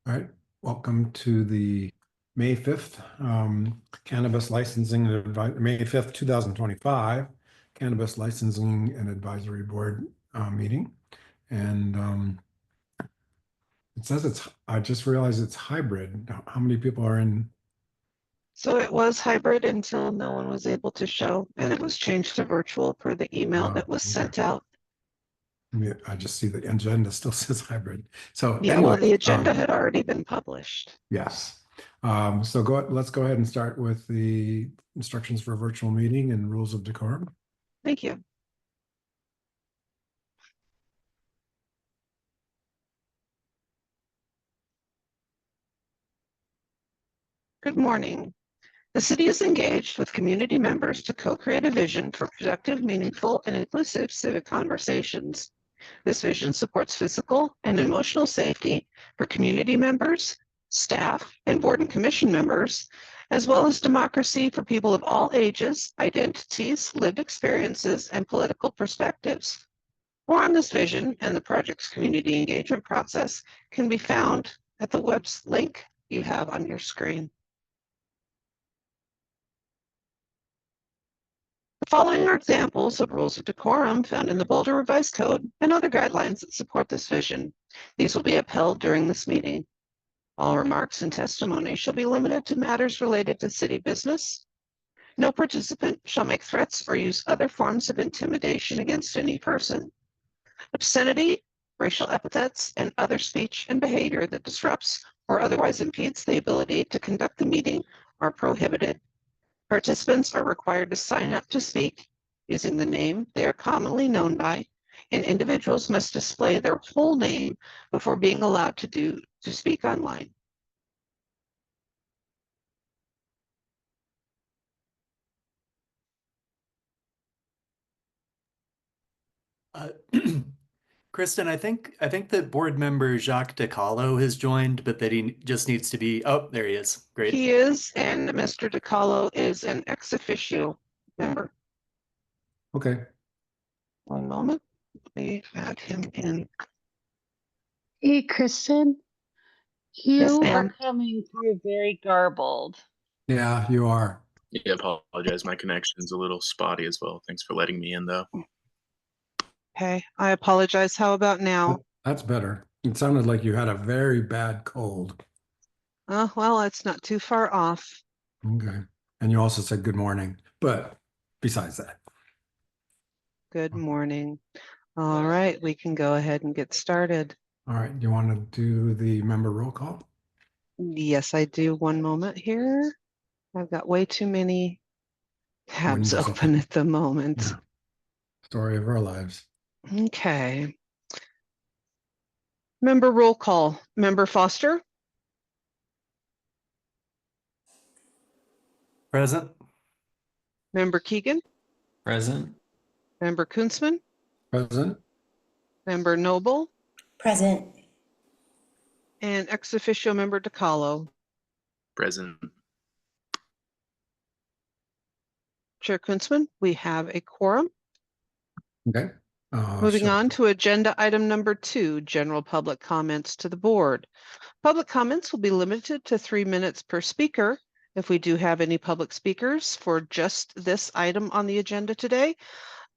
All right, welcome to the May 5th Cannabis Licensing and May 5th, 2025 Cannabis Licensing and Advisory Board meeting. And it says I just realized it's hybrid. How many people are in? So it was hybrid until no one was able to show, and it was changed to virtual per the email that was sent out. I just see the agenda still says hybrid. So Yeah, anyway, well, the agenda had already been published. yes. So let's go ahead and start with the instructions for a virtual meeting and rules of decorum. Thank you. Good morning. The city is engaged with community members to co-create a vision for productive, meaningful, and inclusive civic conversations. This vision supports physical and emotional safety for community members, staff, and board and commission members, as well as democracy for people of all ages, identities, lived experiences, and political perspectives. More on this vision and the project's community engagement process can be found at the web's link you have on your screen. The following are examples of rules of decorum found in the Boulder Revised Code and other guidelines that support this vision. These will be upheld during this meeting. All remarks and testimony shall be limited to matters related to city business. No participant shall make threats or use other forms of intimidation against any person. Obscenity, racial epithets, and other speech and behavior that disrupts or otherwise impedes the ability to conduct the meeting are prohibited. Participants are required to sign up to speak using the name they are commonly known by, and individuals must display their whole name before being allowed to speak online. Kristen, I think that board member Jacques DeCallo has joined, but that he just needs to be, oh, there he is. Great. He is, and Mr. DeCallo is an ex officio member. Okay. One moment, let me add him in. Hey, Kristen, Yes, you are ma'am. coming through very garbled. Yeah, you are. Yeah, apologize. My connection's a little spotty as well. Thanks for letting me in, though. Okay, I apologize. How about now? That's better. It sounded like you had a very bad cold. Oh, well, it's not too far off. Okay. And you also said good morning, but besides that. Good morning. All right, we can go ahead and get started. All right. Do you want to do the member roll call? Yes, I do. One moment here. I've got way too many tabs Windows open at the moment. Yeah. Story of our lives. Okay. Member roll call. Member Foster. Present. Member Keegan. Present. Member Kunzman. Present. Member Noble. Present. And ex officio member DeCallo. Present. Chair Kunzman, we have a quorum. Okay. Moving on to agenda item number 2, general public comments to the board. Public comments will be limited to 3 minutes per speaker. If we do have any public speakers for just this item on the agenda today,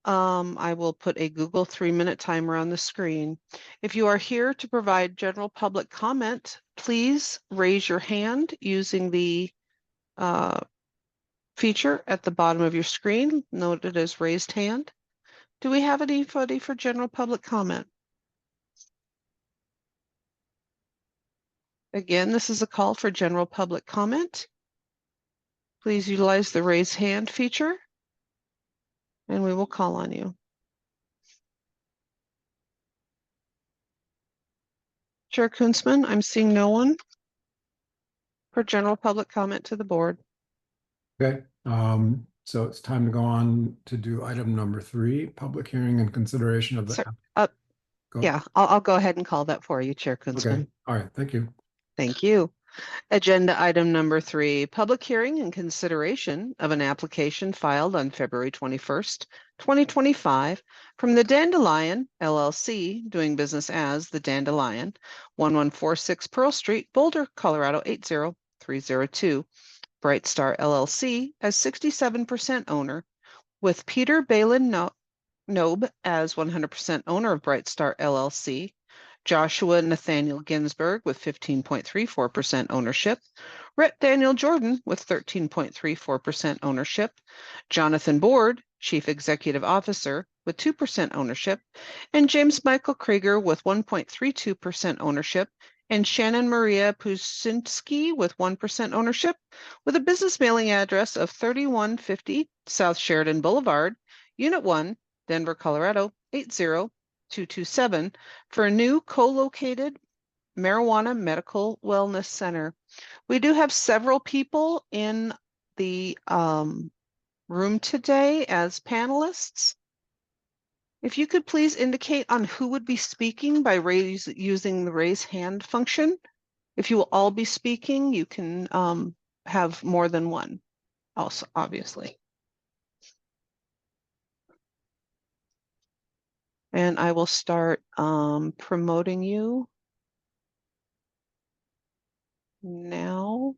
I will put a Google 3-minute timer on the screen. If you are here to provide general public comment, please raise your hand using the feature at the bottom of your screen, noted as raised hand. Do we have anybody for general public comment? Again, this is a call for general public comment. Please utilize the raise hand feature, and we will call on you. Chair Kunzman, I'm seeing no one for general public comment to the board. Okay. So it's time to go on to do item number 3, public hearing and consideration of the. Sir, yeah, I'll go ahead and call that for you, Chair Kunzman. Okay. All right. Thank you. Thank you. Agenda item number 3, public hearing and consideration of an application filed on February 21st, 2025 from the Dandelion LLC, doing business as the Dandelion, 1146 Pearl Street, Boulder, Colorado 80302. Bright Star LLC as 67% owner, with Peter Balin Nobe as 100% owner of Bright Star LLC, Joshua Nathaniel Ginsburg with 15.34% ownership, Rhett Daniel Jordan with 13.34% ownership, Jonathan Board, Chief Executive Officer, with 2% ownership, and James Michael Krieger with 1.32% ownership, and Shannon Maria Pusinski with 1% ownership, with a business mailing address of 3150 South Sheridan Boulevard, Unit 1, Denver, Colorado 80227, for a new co-located marijuana medical wellness center. We do have several people in the room today as panelists. If you could please indicate on who would be speaking by using the raise hand function. If you will all be speaking, you can have more than one also, obviously. And I will start promoting you now.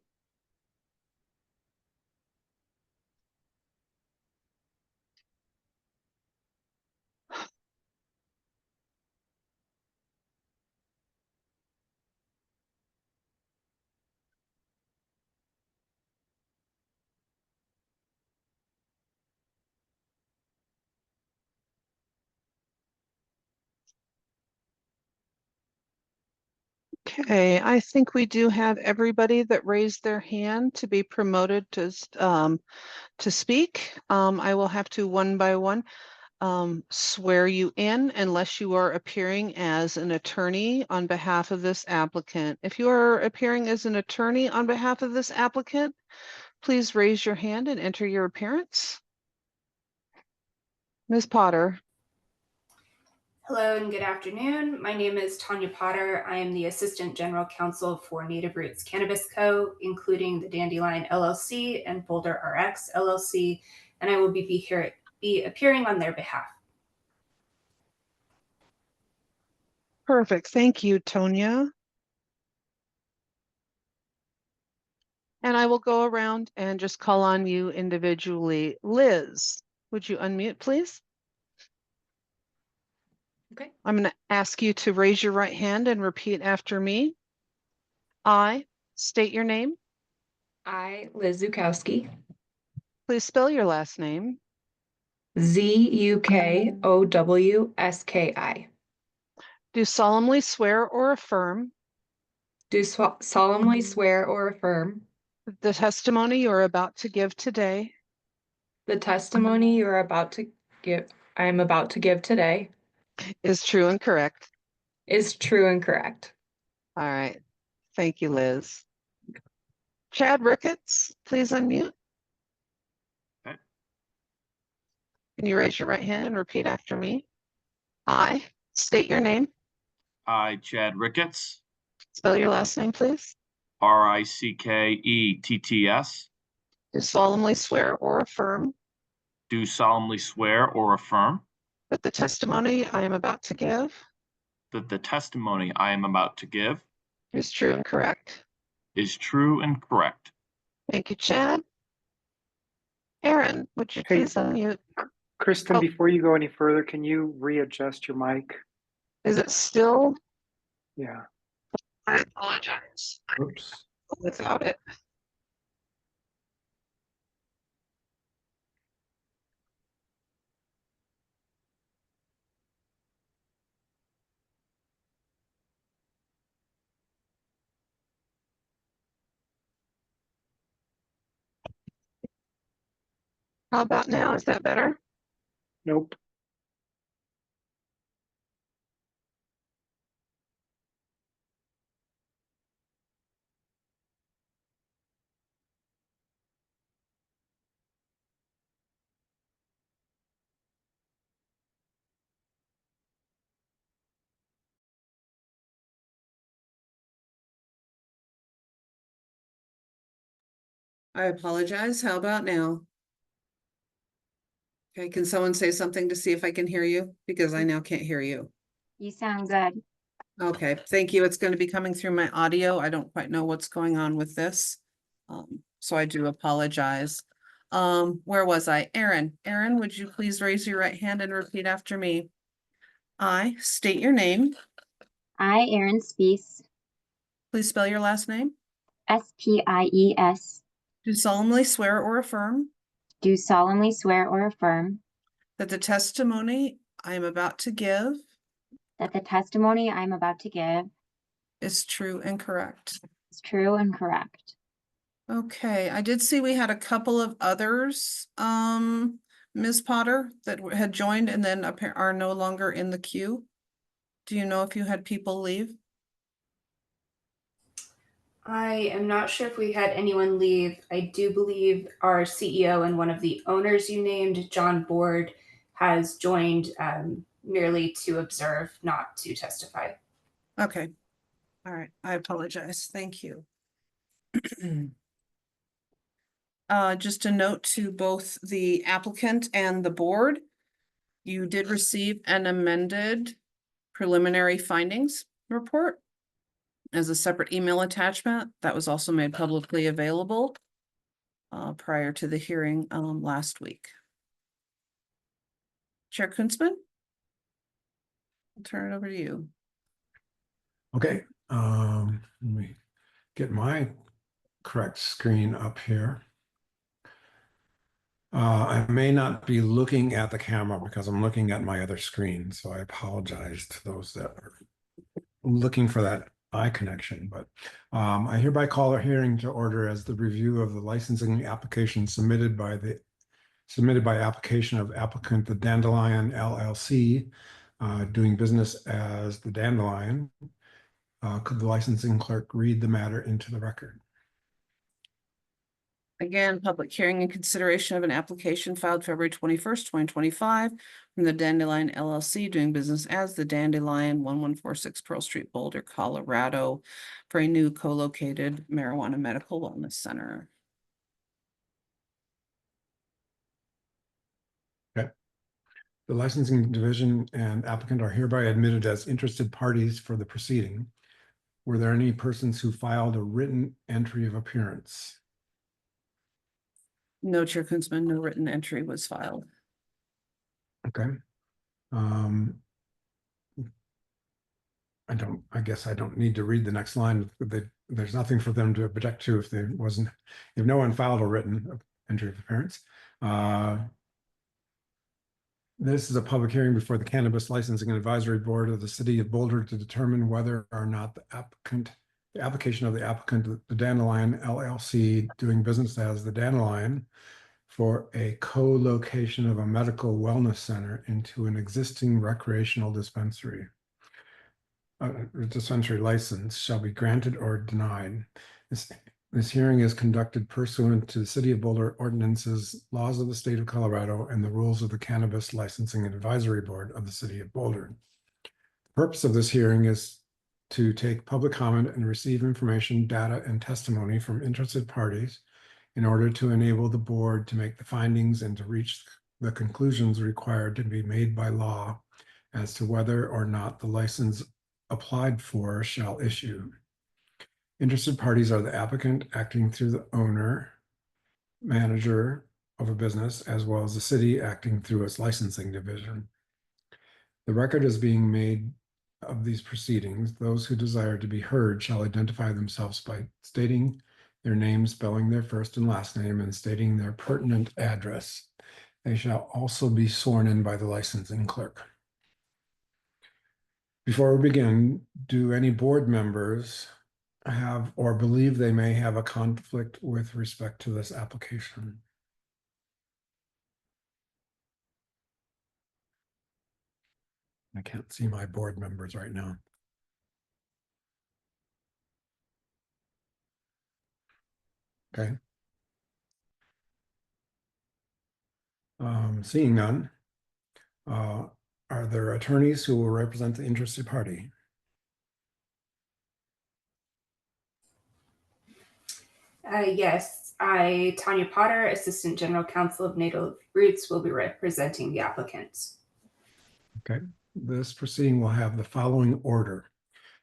Okay, I think we do have everybody that raised their hand to be promoted to speak. I will have to one by one swear you in unless you are appearing as an attorney on behalf of this applicant. If you are appearing as an attorney on behalf of this applicant, please raise your hand and enter your appearance. Ms. Potter. Hello and good afternoon. My name is Tanya Potter. I am the Assistant General Counsel for Native Roots Cannabis Co., including the Dandelion LLC and Boulder RX LLC, and I will be appearing on their behalf. Perfect. Thank you, Tonya. And I will go around and just call on you individually. Liz, would you unmute, please? Okay. I'm going to ask you to raise your right hand and repeat after me. I state your name. I, Liz Zukowski, Please spell your last name. Zukowski, Do solemnly swear or affirm do solemnly swear or affirm the testimony you are about to give today the testimony I am about to give today is true and correct. is true and correct. All right. Thank you, Liz. Chad Ricketts, please unmute. Okay. Can you raise your right hand and repeat after me? I state your name. I, Chad Ricketts, Spell your last name, please. Ricketts, Do solemnly swear or affirm do solemnly swear or affirm that the testimony I am about to give that the testimony I am about to give is true and correct. is true and correct. Thank you, Chad. Aaron, would you Hey. please unmute? Kristen, Oh. before you go any further, can you readjust your mic? Is it still? Yeah. I apologize. Oops. Without it. How about now? Is that better? Nope. I apologize. How about now? Okay, can someone say something to see if I can hear you? Because I now can't hear you. You sound good. Okay, thank you. It's going to be coming through my audio. I don't quite know what's going on with this. So I do apologize. Where was I? Aaron, would you please raise your right hand and repeat after me? I state your name. I, Aaron Spies, Please spell your last name. Spies, Do solemnly swear or affirm do solemnly swear or affirm that the testimony I am about to give that the testimony I am about to give is true and correct. is true and correct. Okay, I did see we had a couple of others, Ms. Potter, that had joined and then are no longer in the queue. Do you know if you had people leave? I am not sure if we had anyone leave. I do believe our CEO and one of the owners you named, John Board, has joined merely to observe, not to testify. Okay, all right, I apologize. Thank you. Just a note to both the applicant and the board. You did receive an amended preliminary findings report as a separate email attachment that was also made publicly available prior to the hearing last week. Chair Kunzman, I'll turn it over to you. Okay, let me get my correct screen up here. I may not be looking at the camera because I'm looking at my other screen, so I apologize to those that are looking for that eye connection. But I hereby call a hearing to order as the review of the licensing application submitted by application of applicant the Dandelion LLC, doing business as the Dandelion. Could the licensing clerk read the matter into the record? Again, public hearing and consideration of an application filed February 21st, 2025 from the Dandelion LLC doing business as the Dandelion 1146 Pearl Street, Boulder, Colorado for a new co-located marijuana medical wellness center. Okay. The licensing division and applicant are hereby admitted as interested parties for the proceeding. Were there any persons who filed a written entry of appearance? No, Chair Kunzman, no written entry was filed. Okay. I guess I don't need to read the next line. There's nothing for them to object to if no one filed a written entry of appearance. This is a public hearing before the Cannabis Licensing and Advisory Board of the City of Boulder to determine whether or not the application of the applicant, the Dandelion LLC, doing business as the Dandelion, for a co-location of a medical wellness center into an existing recreational dispensary. Dispensary license shall be granted or denied. This hearing is conducted pursuant to the City of Boulder ordinances, laws of the state of Colorado, and the rules of the Cannabis Licensing and Advisory Board of the City of Boulder. The purpose of this hearing is to take public comment and receive information, data, and testimony from interested parties in order to enable the board to make the findings and to reach the conclusions required to be made by law as to whether or not the license applied for shall issue. Interested parties are the applicant acting through the owner, manager of a business, as well as the city acting through its licensing division. The record is being made of these proceedings. Those who desire to be heard shall identify themselves by stating their name, spelling their first and last name, and stating their pertinent address. They shall also be sworn in by the licensing clerk. Before we begin, do any board members have or believe they may have a conflict with respect to this application? I can't see my board members right now. Okay. Seeing none, are there attorneys who will represent the interested party? Yes, I, Tanya Potter, Assistant General Counsel of Native Roots, will be representing the applicants. Okay, this proceeding will have the following order.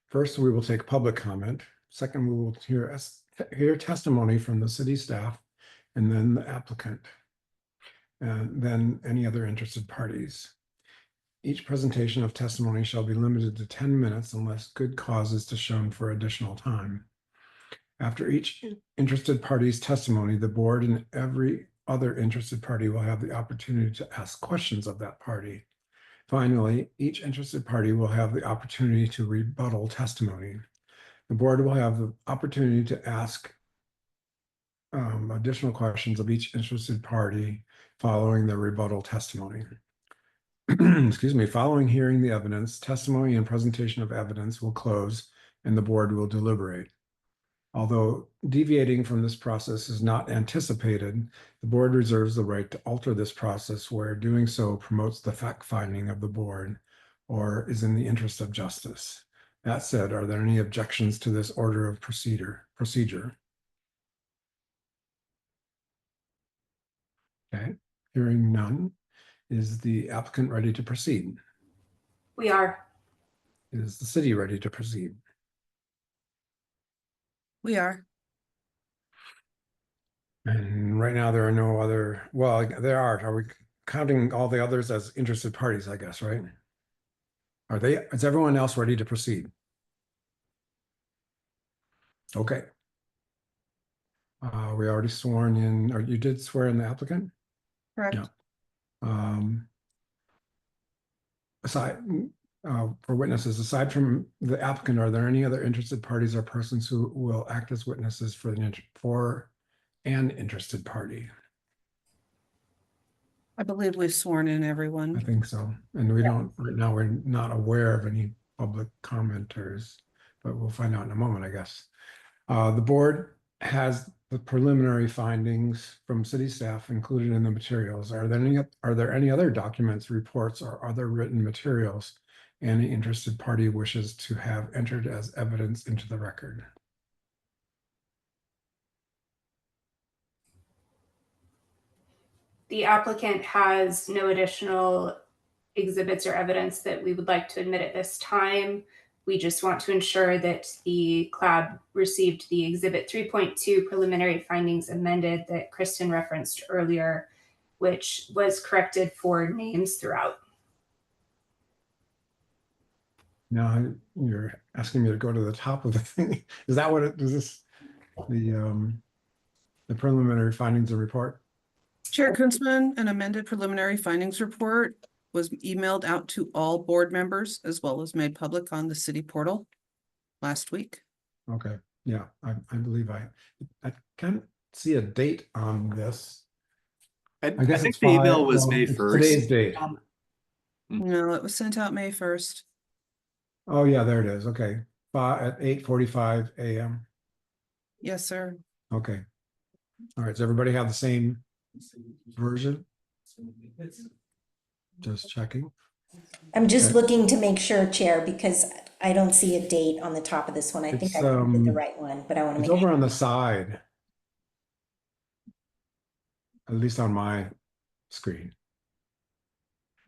First, we will take public comment. Second, we will hear testimony from the city staff, and then the applicant, and then any other interested parties. Each presentation of testimony shall be limited to 10 minutes unless good cause is shown for additional time. After each interested party's testimony, the board and every other interested party will have the opportunity to ask questions of that party. Finally, each interested party will have the opportunity to rebuttal testimony. The board will have the opportunity to ask additional questions of each interested party following the rebuttal testimony. Excuse me, following hearing the evidence, testimony and presentation of evidence will close and the board will deliberate. Although deviating from this process is not anticipated, the board reserves the right to alter this process where doing so promotes the fact-finding of the board or is in the interest of justice. That said, are there any objections to this order of procedure? Okay, hearing none. Is the applicant ready to proceed? We are. Is the city ready to proceed? We are. And right now there are no other, well, there are we counting all the others as interested parties, I guess, right? Is everyone else ready to proceed? Okay. We already sworn in, or you did swear in the applicant? Correct. Yeah. Aside, for witnesses, aside from the applicant, are there any other interested parties or persons who will act as witnesses for an interested party? I believe we've sworn in I everyone. think so. And we don't, right now, we're not aware of any public commenters, but we'll find out in a moment, I guess. The board has the preliminary findings from city staff included in the materials. Are there any other documents, reports, or other written materials any interested party wishes to have entered as evidence into the record? The applicant has no additional exhibits or evidence that we would like to admit at this time. We just want to ensure that the CLAB received the Exhibit 3.2 preliminary findings amended that Kristen referenced earlier, which was corrected for names throughout. Now you're asking me to go to the top of the thing. Is that what is this? The preliminary findings and report? Chair Kunzman, an amended preliminary findings report was emailed out to all board members as well as made public on the city portal last week. Okay, yeah, I believe I can't see a date on this. I guess think it's the email was well, May it's 1st. Today's date. No, it was sent out May 1st. Oh, yeah, there it is. Okay. At 8:45 a.m. Yes, sir. Okay. All right. Does everybody have the same version? Just checking. I'm just Okay. looking to make sure, Chair, because I don't see a date on the top of this one. I think It's, I printed the right one, but I want to It's make over sure. on the side. At least on my screen.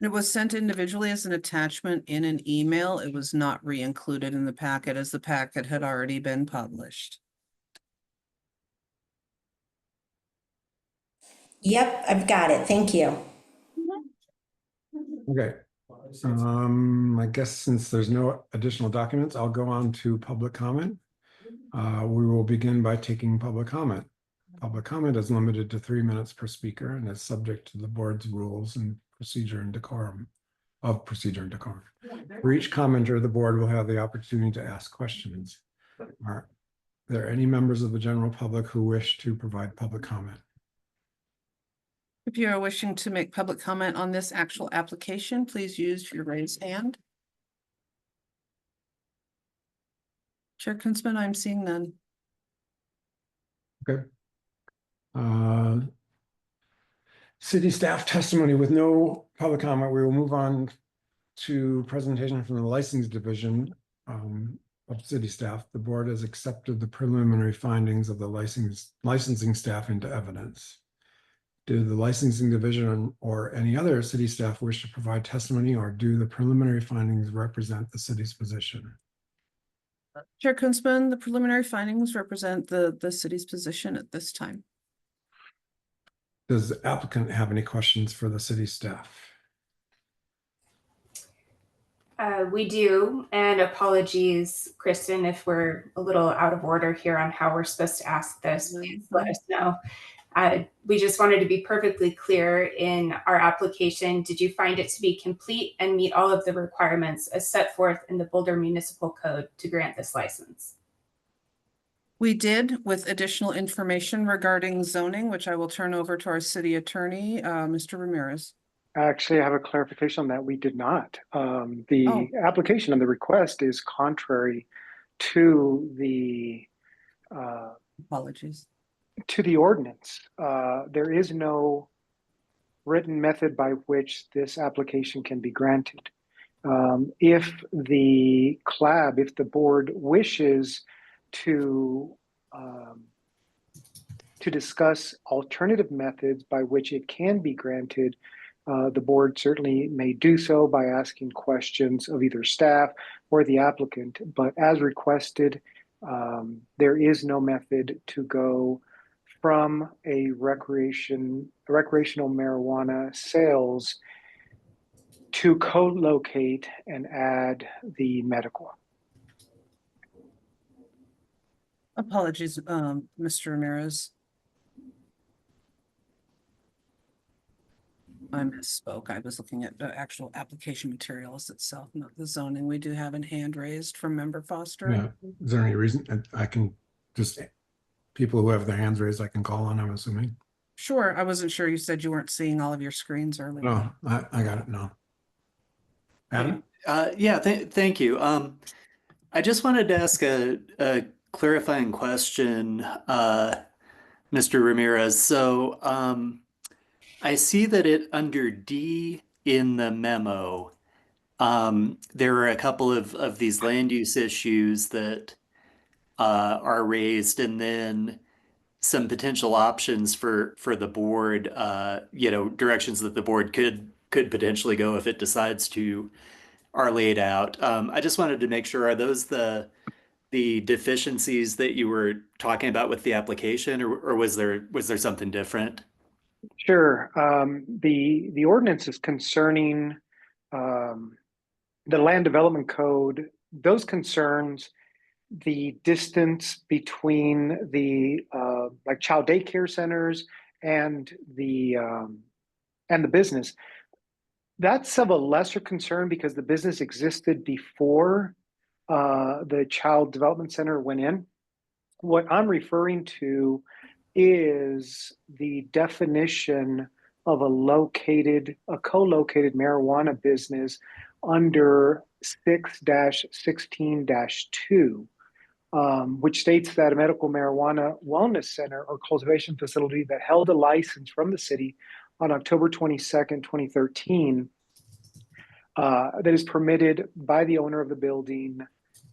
It was sent individually as an attachment in an email. It was not re-included in the packet as the packet had already been published. Yep, I've got it. Thank you. Okay. I guess since there's no additional documents, I'll go on to public comment. We will begin by taking public comment. Public comment is limited to 3 minutes per speaker and is subject to the board's rules and procedure and decorum. For each commenter, the board will have the opportunity to ask questions. Are there any members of the general public who wish to provide public comment? If you are wishing to make public comment on this actual application, please use your raised hand. Chair Kunzman, I'm seeing none. Okay. City staff testimony with no public comment. We will move on to presentation from the licensing division. of city staff, the board has accepted the preliminary findings of the licensing staff into evidence. Do the licensing division or any other city staff wish to provide testimony, or do the preliminary findings represent the city's position? Chair Kunzman, the preliminary findings represent the city's position at this time. Does the applicant have any questions for the city staff? We do, and apologies, Kristen, if we're a little out of order here on how we're supposed to ask this. Please let us know. We just wanted to be perfectly clear in our application. Did you find it to be complete and meet all of the requirements as set forth in the Boulder Municipal Code to grant this license? We did, with additional information regarding zoning, which I will turn over to our city attorney, Mr. Ramirez. Actually, I have a clarification on that. We did not. The application and the request is contrary to the Apologies. to the ordinance. There is no written method by which this application can be granted. If the CLAB, if the board wishes to discuss alternative methods by which it can be granted, the board certainly may do so by asking questions of either staff or the applicant. But as requested, there is no method to go from a recreational marijuana sales to co-locate and add the medical. Apologies, Mr. Ramirez. I misspoke. I was looking at the actual application materials itself, not the zoning. We do have a hand raised from Member Foster. Yeah. Is there any reason I can just, people who have their hands raised, I can call on, I'm assuming? Sure. I wasn't sure. You said you weren't seeing all of your screens earlier. No, I got it now. Adam? Yeah, thank you. I just wanted to ask a clarifying question, Mr. Ramirez. So I see that under D in the memo, there are a couple of these land use issues that are raised, and then some potential options for the board, directions that the board could potentially go if it decides to, are laid out. I just wanted to make sure, are those the deficiencies that you were talking about with the application, or was there something different? Sure. The ordinance is concerning the land development code. Those concerns the distance between the like child daycare centers and the business. That's of a lesser concern because the business existed before the child development center went in. What I'm referring to is the definition of a co-located marijuana business under 6-16-2, which states that a medical marijuana wellness center or cultivation facility that held a license from the city on October 22nd, 2013, that is permitted by the owner of the building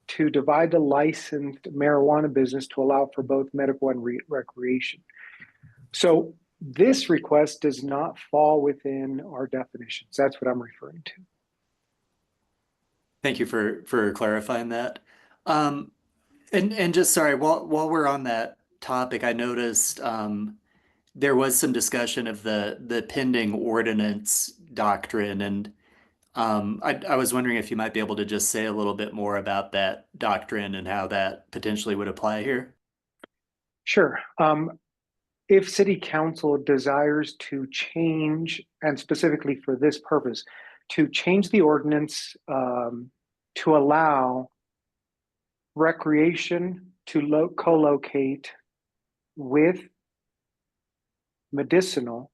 to divide the licensed marijuana business to allow for both medical and recreation. So this request does not fall within our definitions. That's what I'm referring to. Thank you for clarifying that. And just sorry, while we're on that topic, I noticed there was some discussion of the pending ordinance doctrine, and I was wondering if you might be able to just say a little bit more about that doctrine and how that potentially would apply here. Sure. If City Council desires to change, and specifically for this purpose, to change the ordinance to allow recreation to co-locate with medicinal,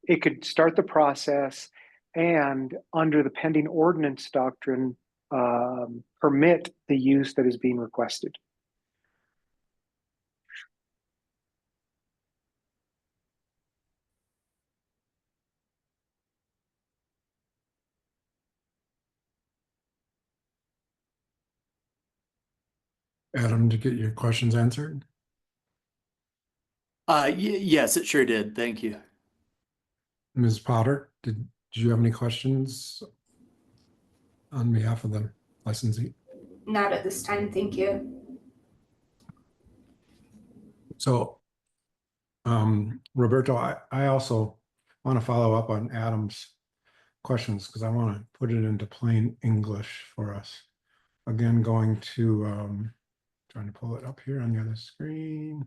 it could start the process and under the pending ordinance doctrine, permit the use that is being requested. Adam, to get your questions answered? Yes, it sure did. Thank you. Ms. Potter, did you have any questions on behalf of the licensee? Not at this time, thank you. So, Roberto, I also want to follow up on Adam's questions because I want to put it into plain English for us. Again, going to, trying to pull it up here on the other screen.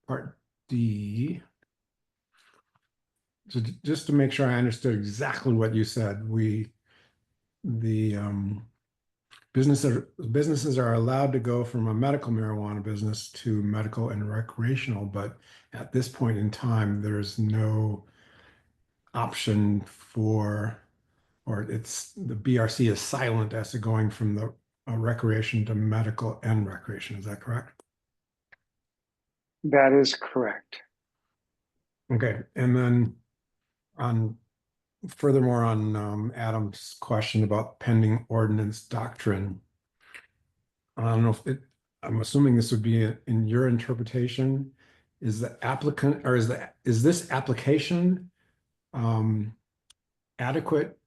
Part D. So just to make sure I understood exactly what you said, the businesses are allowed to go from a medical marijuana business to medical and recreational, but at this point in time, there's no option for, or it's the BRC is silent as to going from the recreation to medical and recreation. Is that correct? That is correct. Okay, and then furthermore on Adam's question about pending ordinance doctrine, I don't know if I'm assuming this would be in your interpretation. Is the applicant or is this application adequate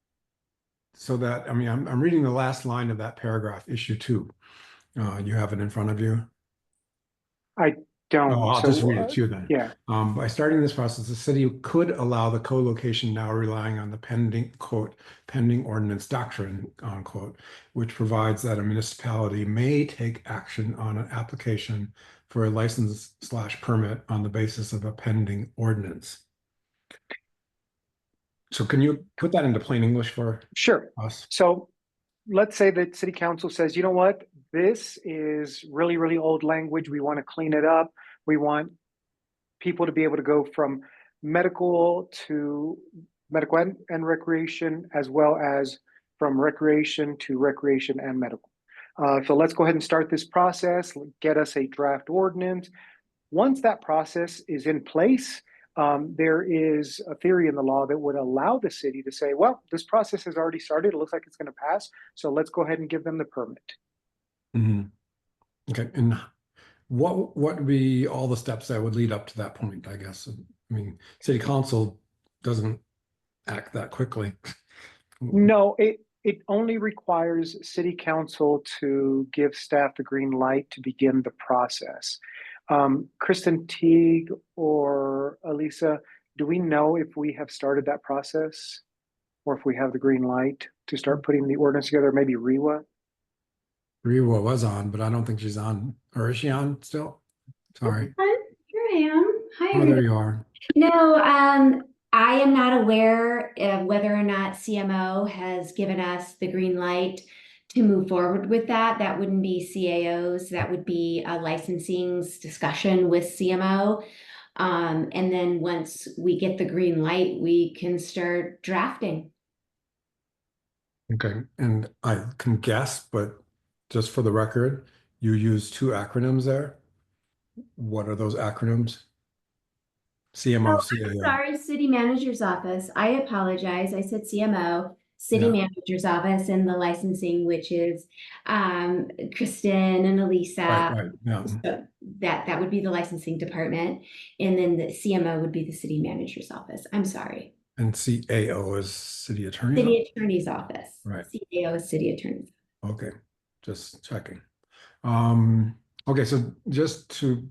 so that, I mean, I'm reading the last line of that paragraph, issue 2. You have it in front of you. I don't. Oh, I'll just read it to you then. Yeah. By starting this process, the city could allow the co-location now relying on the pending, quote, pending ordinance doctrine, unquote, which provides that a municipality may take action on an application for a license/permit on the basis of a pending ordinance. So can you put that into plain English for Sure. us? So let's say that city council says, you know what, this is really, really old language. We want to clean it up. We want people to be able to go from medical to medical and recreation, as well as from recreation to recreation and medical. So let's go ahead and start this process, get us a draft ordinance. Once that process is in place, there is a theory in the law that would allow the city to say, well, this process has already started. It looks like it's going to pass. So let's go ahead and give them the permit. Mm-hmm. Okay. And what would be all the steps that would lead up to that point, I guess? I mean, city council doesn't act that quickly. No, it only requires city council to give staff the green light to begin the process. Kristen Teague or Elisa, do we know if we have started that process or if we have the green light to start putting the ordinance together? Maybe Rewa? Rewa was on, but I don't think she's on. Or is she on still? Sorry. Here I am. Hi, Oh, there you are. No, I am not aware of whether or not CMO has given us the green light to move forward with that. That wouldn't be CAOs. That would be a licensing's discussion with CMO. And then once we get the green light, we can start drafting. Okay. And I can guess, but just for the record, you use 2 acronyms there. What are those acronyms? CMO, Oh, CAO. I'm sorry, City Manager's Office. I apologize. I said CMO, City Yeah. Manager's Office, and the licensing, which is Kristen and Elisa. Right. Yeah. So that would be the licensing department, and then the CMO would be the City Manager's Office. I'm sorry. And CAO is City Attorney's City Office? Attorney's Office. Right. CAO is City Attorney's. Okay, just checking. Okay, so just to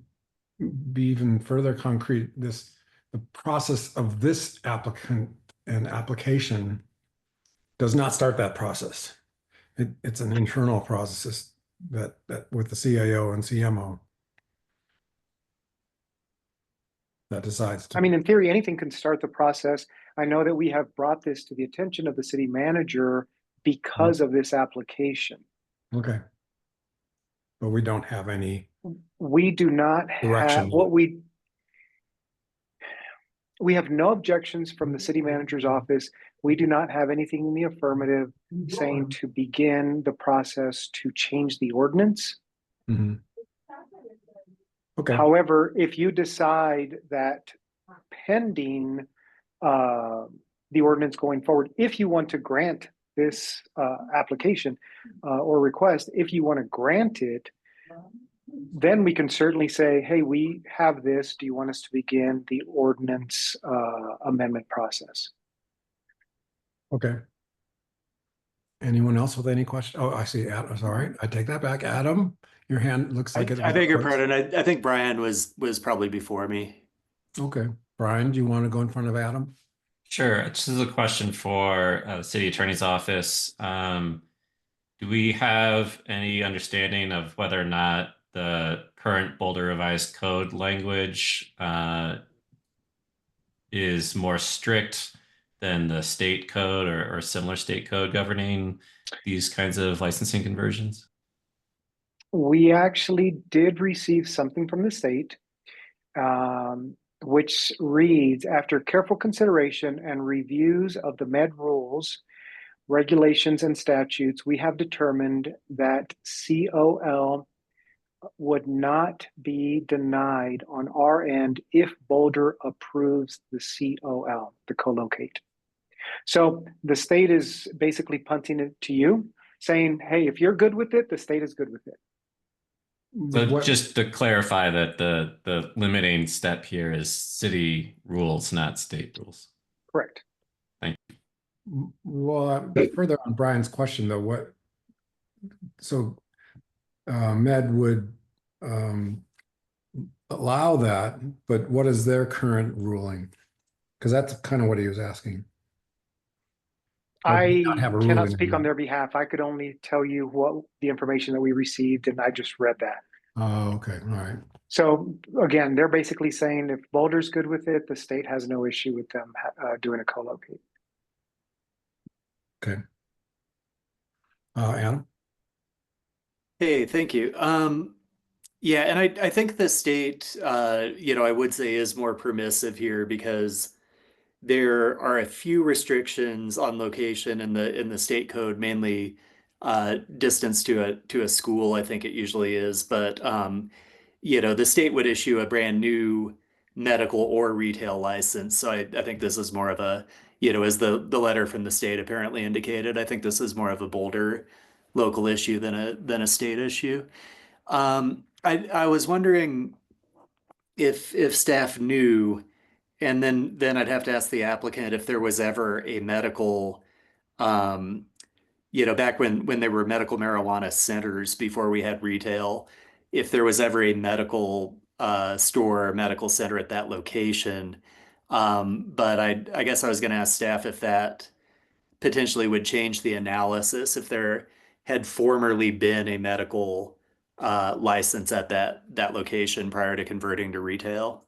be even further concrete, the process of this applicant and application does not start that process. It's an internal process that with the CAO and CMO that decides to. I mean, in theory, anything can start the process. I know that we have brought this to the attention of the city manager because of this application. Okay. But we don't have any. We do not have what we have no objections from the city manager's office. We do not have anything in the affirmative saying to begin the process to change the ordinance. Mm-hmm. Okay. However, if you decide that pending the ordinance going forward, if you want to grant this application or request. If you want to grant it, then we can certainly say, hey, we have this. Do you want us to begin the ordinance amendment process? Okay. Anyone else with any question? Oh, I see. Adam, sorry, I take that back. Adam, your hand looks like it. I beg your pardon. I think Brian was probably before me. Okay. Brian, do you want to go in front of Adam? Sure. This is a question for the city attorney's office. Do we have any understanding of whether or not the current Boulder Revised Code language is more strict than the state code or similar state code governing these kinds of licensing conversions? We actually did receive something from the state, which reads, after careful consideration and reviews of the MED rules, regulations, and statutes, we have determined that COL would not be denied on our end if Boulder approves the COL, the co-locate. So the state is basically punting it to you, saying, hey, if you're good with it, the state is good with it. So just to clarify that the limiting step here is city rules, not state rules. Correct. Thank you. Well, further on Brian's question though, MED would allow that, but what is their current ruling? Because that's kind of what he was asking. I have a cannot ruling speak in on their behalf. I could only tell you what the information that we received, and I just read that. Oh, okay. All right. So again, they're basically saying if Boulder's good with it, the state has no issue with them doing a co-locate. Okay. Adam? Hey, thank you. Yeah, and I think the state, I would say is more permissive here because there are a few restrictions on location in the state code, mainly distance to a school, I think it usually is. But the state would issue a brand new medical or retail license. So I think this is more of a, as the letter from the state apparently indicated, I think this is more of a Boulder local issue than a state issue. I was wondering if staff knew, and then I'd have to ask the applicant if there was ever a medical, back when there were medical marijuana centers before we had retail, if there was ever a medical store or medical center at that location. But I guess I was going to ask staff if that potentially would change the analysis if there had formerly been a medical license at that location prior to converting to retail.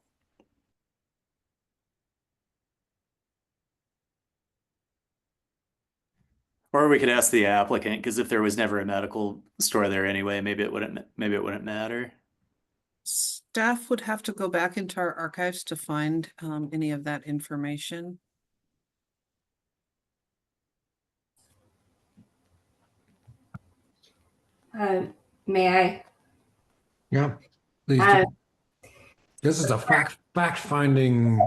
Or we could ask the applicant, because if there was never a medical store there anyway, maybe it wouldn't matter. Staff would have to go back into our archives to find any of that information. May I? Yeah, please do. This is a fact-finding.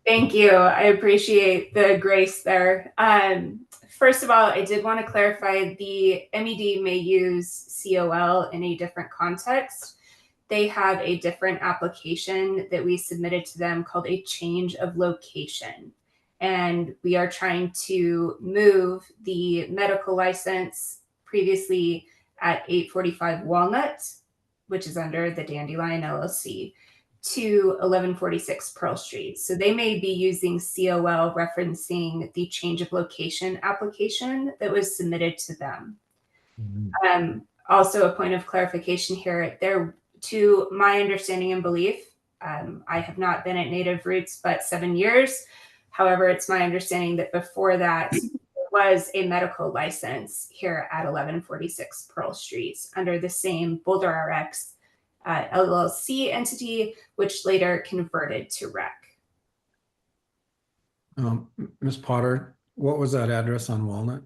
Thank you. I appreciate the grace there. First of all, I did want to clarify the MED may use COL in a different context. They have a different application that we submitted to them called a change of location. And we are trying to move the medical license previously at 845 Walnut, which is under the Dandelion LLC, to 1146 Pearl Street. So they may be using COL referencing the change of location application that was submitted to them. Mm-hmm. Also, a point of clarification here, to my understanding and belief, I have not been at Native Roots but 7 years. However, it's my understanding that before that, there was a medical license here at 1146 Pearl Street under the same Boulder RX LLC entity, which later converted to REC. Ms. Potter, what was that address on Walnut?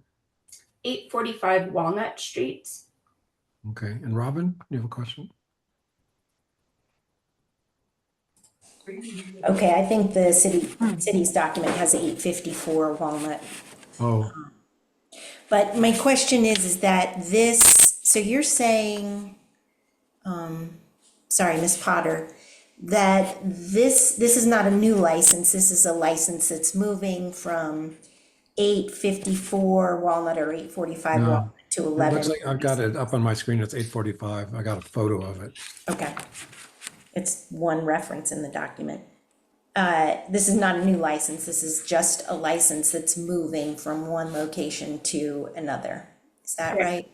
845 Walnut Street. Okay, and Robin, you have a question? Okay, I think the city's document has 854 Walnut. Oh, But my question is that this, so you're saying, sorry, Ms. Potter, that this is not a new license, this is a license that's moving from 854 Walnut or 845 No, Walnut to it 11. looks like I've got it up on my screen. It's 8:45. I got a photo of it. Okay. It's one reference in the document. This is not a new license, this is just a license that's moving from one location to another. Is that Correct. right?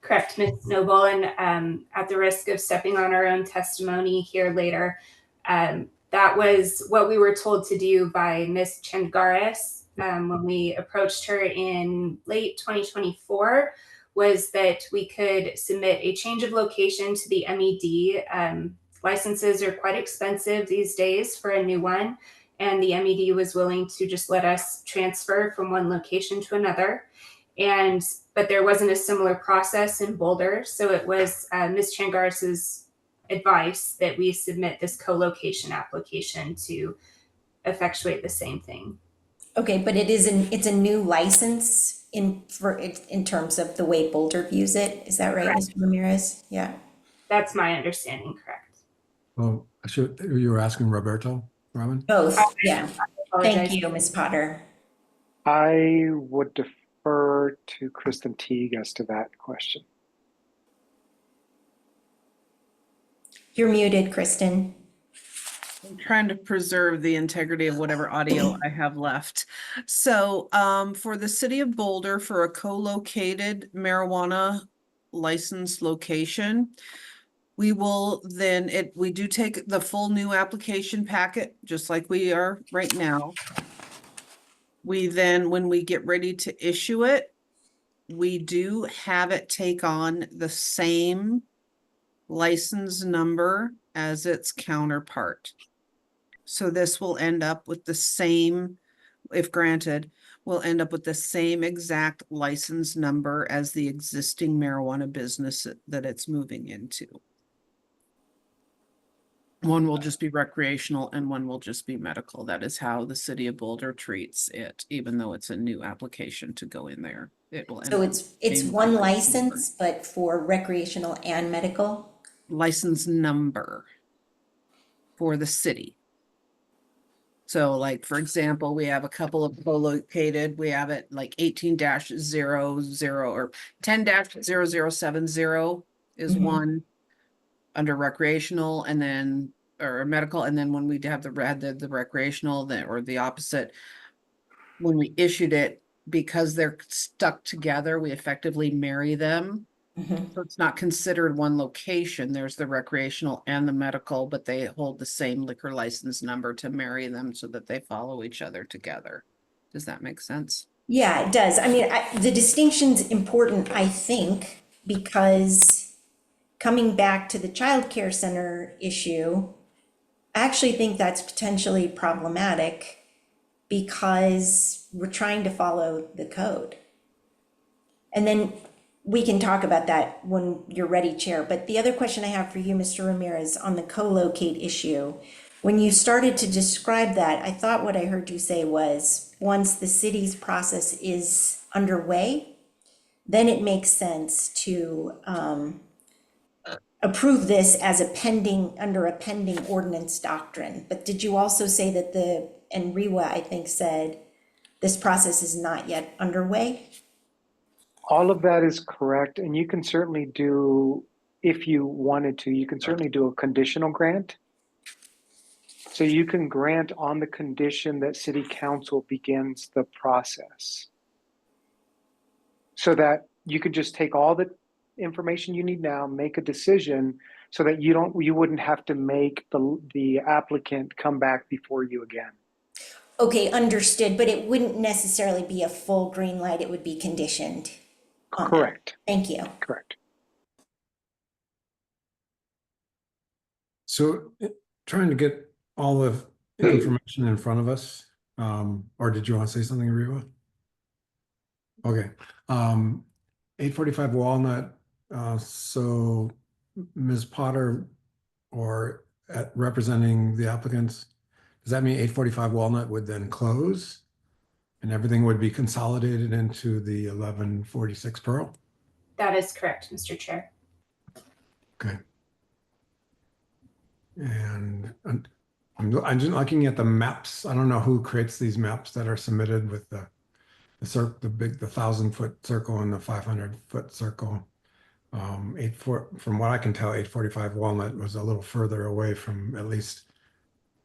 Correct, Ms. Noble, and at the risk of stepping on our own testimony here later, that was what we were told to do by Ms. Changaris when we approached her in late 2024, was that we could submit a change of location to the MED. Licenses are quite expensive these days for a new one, and the MED was willing to just let us transfer from one location to another. But there wasn't a similar process in Boulder, so it was Ms. Changaris's advice that we submit this co-location application to effectuate the same thing. Okay, but it's a new license in terms of the way Boulder views it. Is that right, Correct. Mr. Ramirez? Yeah. That's my understanding, correct? Oh, you were asking Roberto, Robin? Both, yeah. Thank Apologize. you, Ms. Potter. I would defer to Kristen Teague as to that question. You're muted, Kristen. I'm trying to preserve the integrity of whatever audio I have left. So, for the city of Boulder, for a co-located marijuana license location, we will then, we do take the full new application packet, just like we are right now. We then, when we get ready to issue it, we do have it take on the same license number as its counterpart. So this will end up with the same, if granted, will end up with the same exact license number as the existing marijuana business that it's moving into. One will just be recreational and one will just be medical. That is how the city of Boulder treats it, even though it's a new application to go in there. It will end So up it's same one license number. license, but for recreational and medical? License number for the city. So like, for example, we have a couple of co-located, we have it like 18-00 or 10-0070 is Mhm. one under recreational, and then, or medical, and then when we have the recreational, or the opposite, when we issued it, because they're stuck together, we effectively marry them. Mhm. So it's not considered one location. There's the recreational and the medical, but they hold the same liquor license number to marry them so that they follow each other together. Does that make sense? Yeah, it does. I mean, the distinction's important, I think, because coming back to the child care center issue, I actually think that's potentially problematic because we're trying to follow the code. And then we can talk about that when you're ready, Chair. But the other question I have for you, Mr. Ramirez, on the co-locate issue, when you started to describe that, I thought what I heard you say was, once the city's process is underway, then it makes sense to approve this as under a pending ordinance doctrine. But did you also say that and Rewa, I think, said this process is not yet underway? All of that is correct, and you can certainly do, if you wanted to, you can certainly do a conditional grant. So you can grant on the condition that city council begins the process. So that you could just take all the information you need now, make a decision so that you wouldn't have to make the applicant come back before you again. Okay, understood, but it wouldn't necessarily be a full green light, it would be conditioned on that. Correct. Thank you. Correct. So trying to get all the information in front of us, or did you want to say something, Riva? Okay. 845 Walnut. So Ms. Potter, or representing the applicants, does that mean 845 Walnut would then close? And everything would be consolidated into the 1146 Pearl? That is correct, Mr. Chair. Okay. And I'm just looking at the maps. I don't know who creates these maps that are submitted with the 1,000-foot circle and the 500-foot circle. From what I can tell, 845 Walnut was a little further away from at least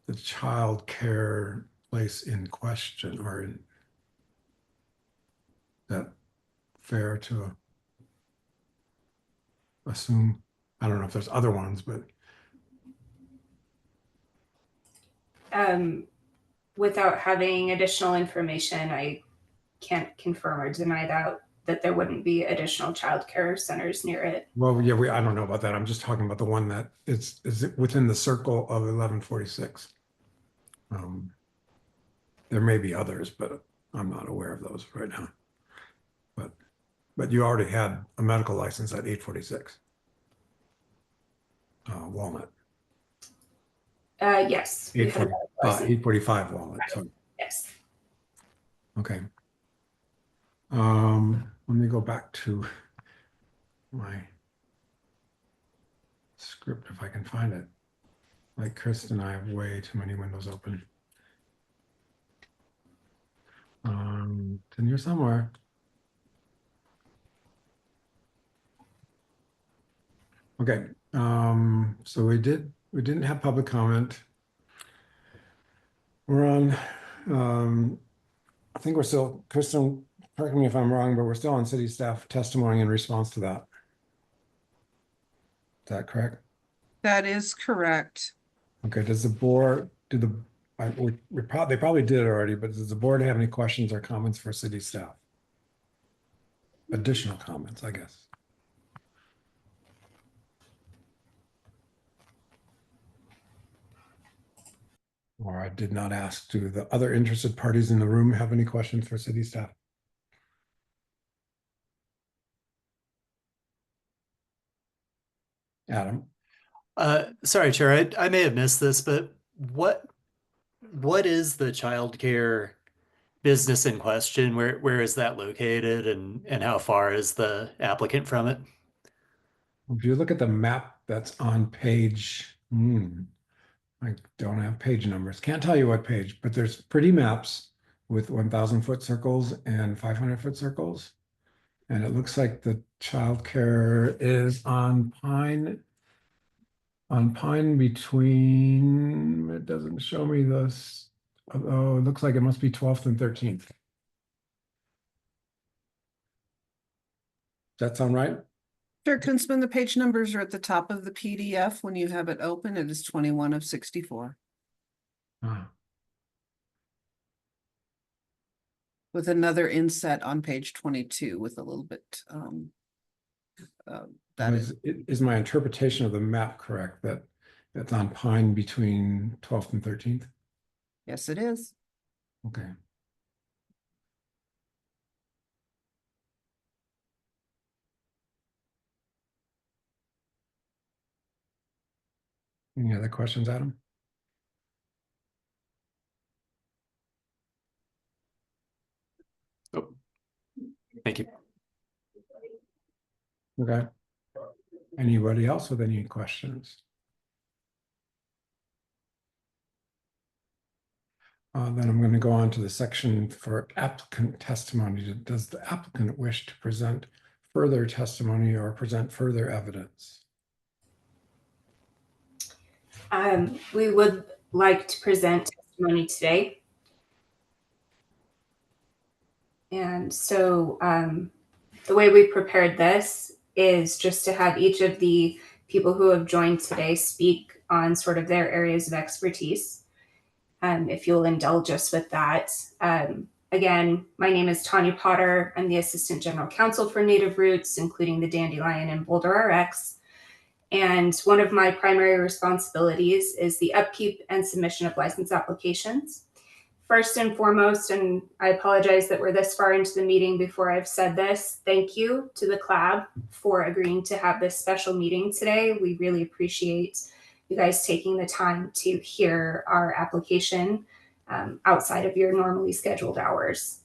the child care place in question, or is that fair to assume? I don't know if there's other ones, but Without having additional information, I can't confirm or deny that there wouldn't be additional childcare centers near it. well, yeah, I don't know about that. I'm just talking about the one that is it within the circle of 1146. There may be others, but I'm not aware of those right now. But you already had a medical license at 846 Walnut. Yes. we had a medical license. 845 Walnut. So, Yes. okay. Let me go back to my script if I can find it. Like Kristen, I have way too many windows open. It's in here somewhere. Okay. So we didn't have public comment. We're on, I think we're still, Kristen, correct me if I'm wrong, but we're still on city staff testimony in response to that. Is that correct? That is correct. Okay, does the board, they probably did already, but does the board have any questions or comments for city staff? Additional comments, I guess. Or I did not ask, do the other interested parties in the room have any questions for city staff? Adam? Sorry, Chair, I may have missed this, but what is the childcare business in question? Where is that located, and how far is the applicant from it? If you look at the map that's on page, I don't have page numbers. Can't tell you what page, but there's pretty maps with 1,000-foot circles and 500-foot circles. And it looks like the childcare is on Pine between, it doesn't show me this. Oh, it looks like it must be 12th and 13th. Does that sound right? Sure, Kunzman, the page numbers are at the top of the PDF. When you have it open, it is 21 of 64. With another inset on page 22 with a little bit, Is my interpretation of the map correct, that it's on Pine between 12th and 13th? Yes, it is. Okay. Any other questions, Adam? Oh, thank you. Okay. Anybody else with any questions? Then I'm going to go on to the section for applicant testimony. Does the applicant wish to present further testimony or present further evidence? We would like to present testimony today. And so the way we prepared this is just to have each of the people who have joined today speak on sort of their areas of expertise. If you'll indulge us with that. Again, my name is Tanya Potter. I'm the Assistant General Counsel for Native Roots, including the Dandelion and Boulder RX. And one of my primary responsibilities is the upkeep and submission of license applications. First and foremost, and I apologize that we're this far into the meeting before I've said this, thank you to the CLAB for agreeing to have this special meeting today. We really appreciate you guys taking the time to hear our application outside of your normally scheduled hours.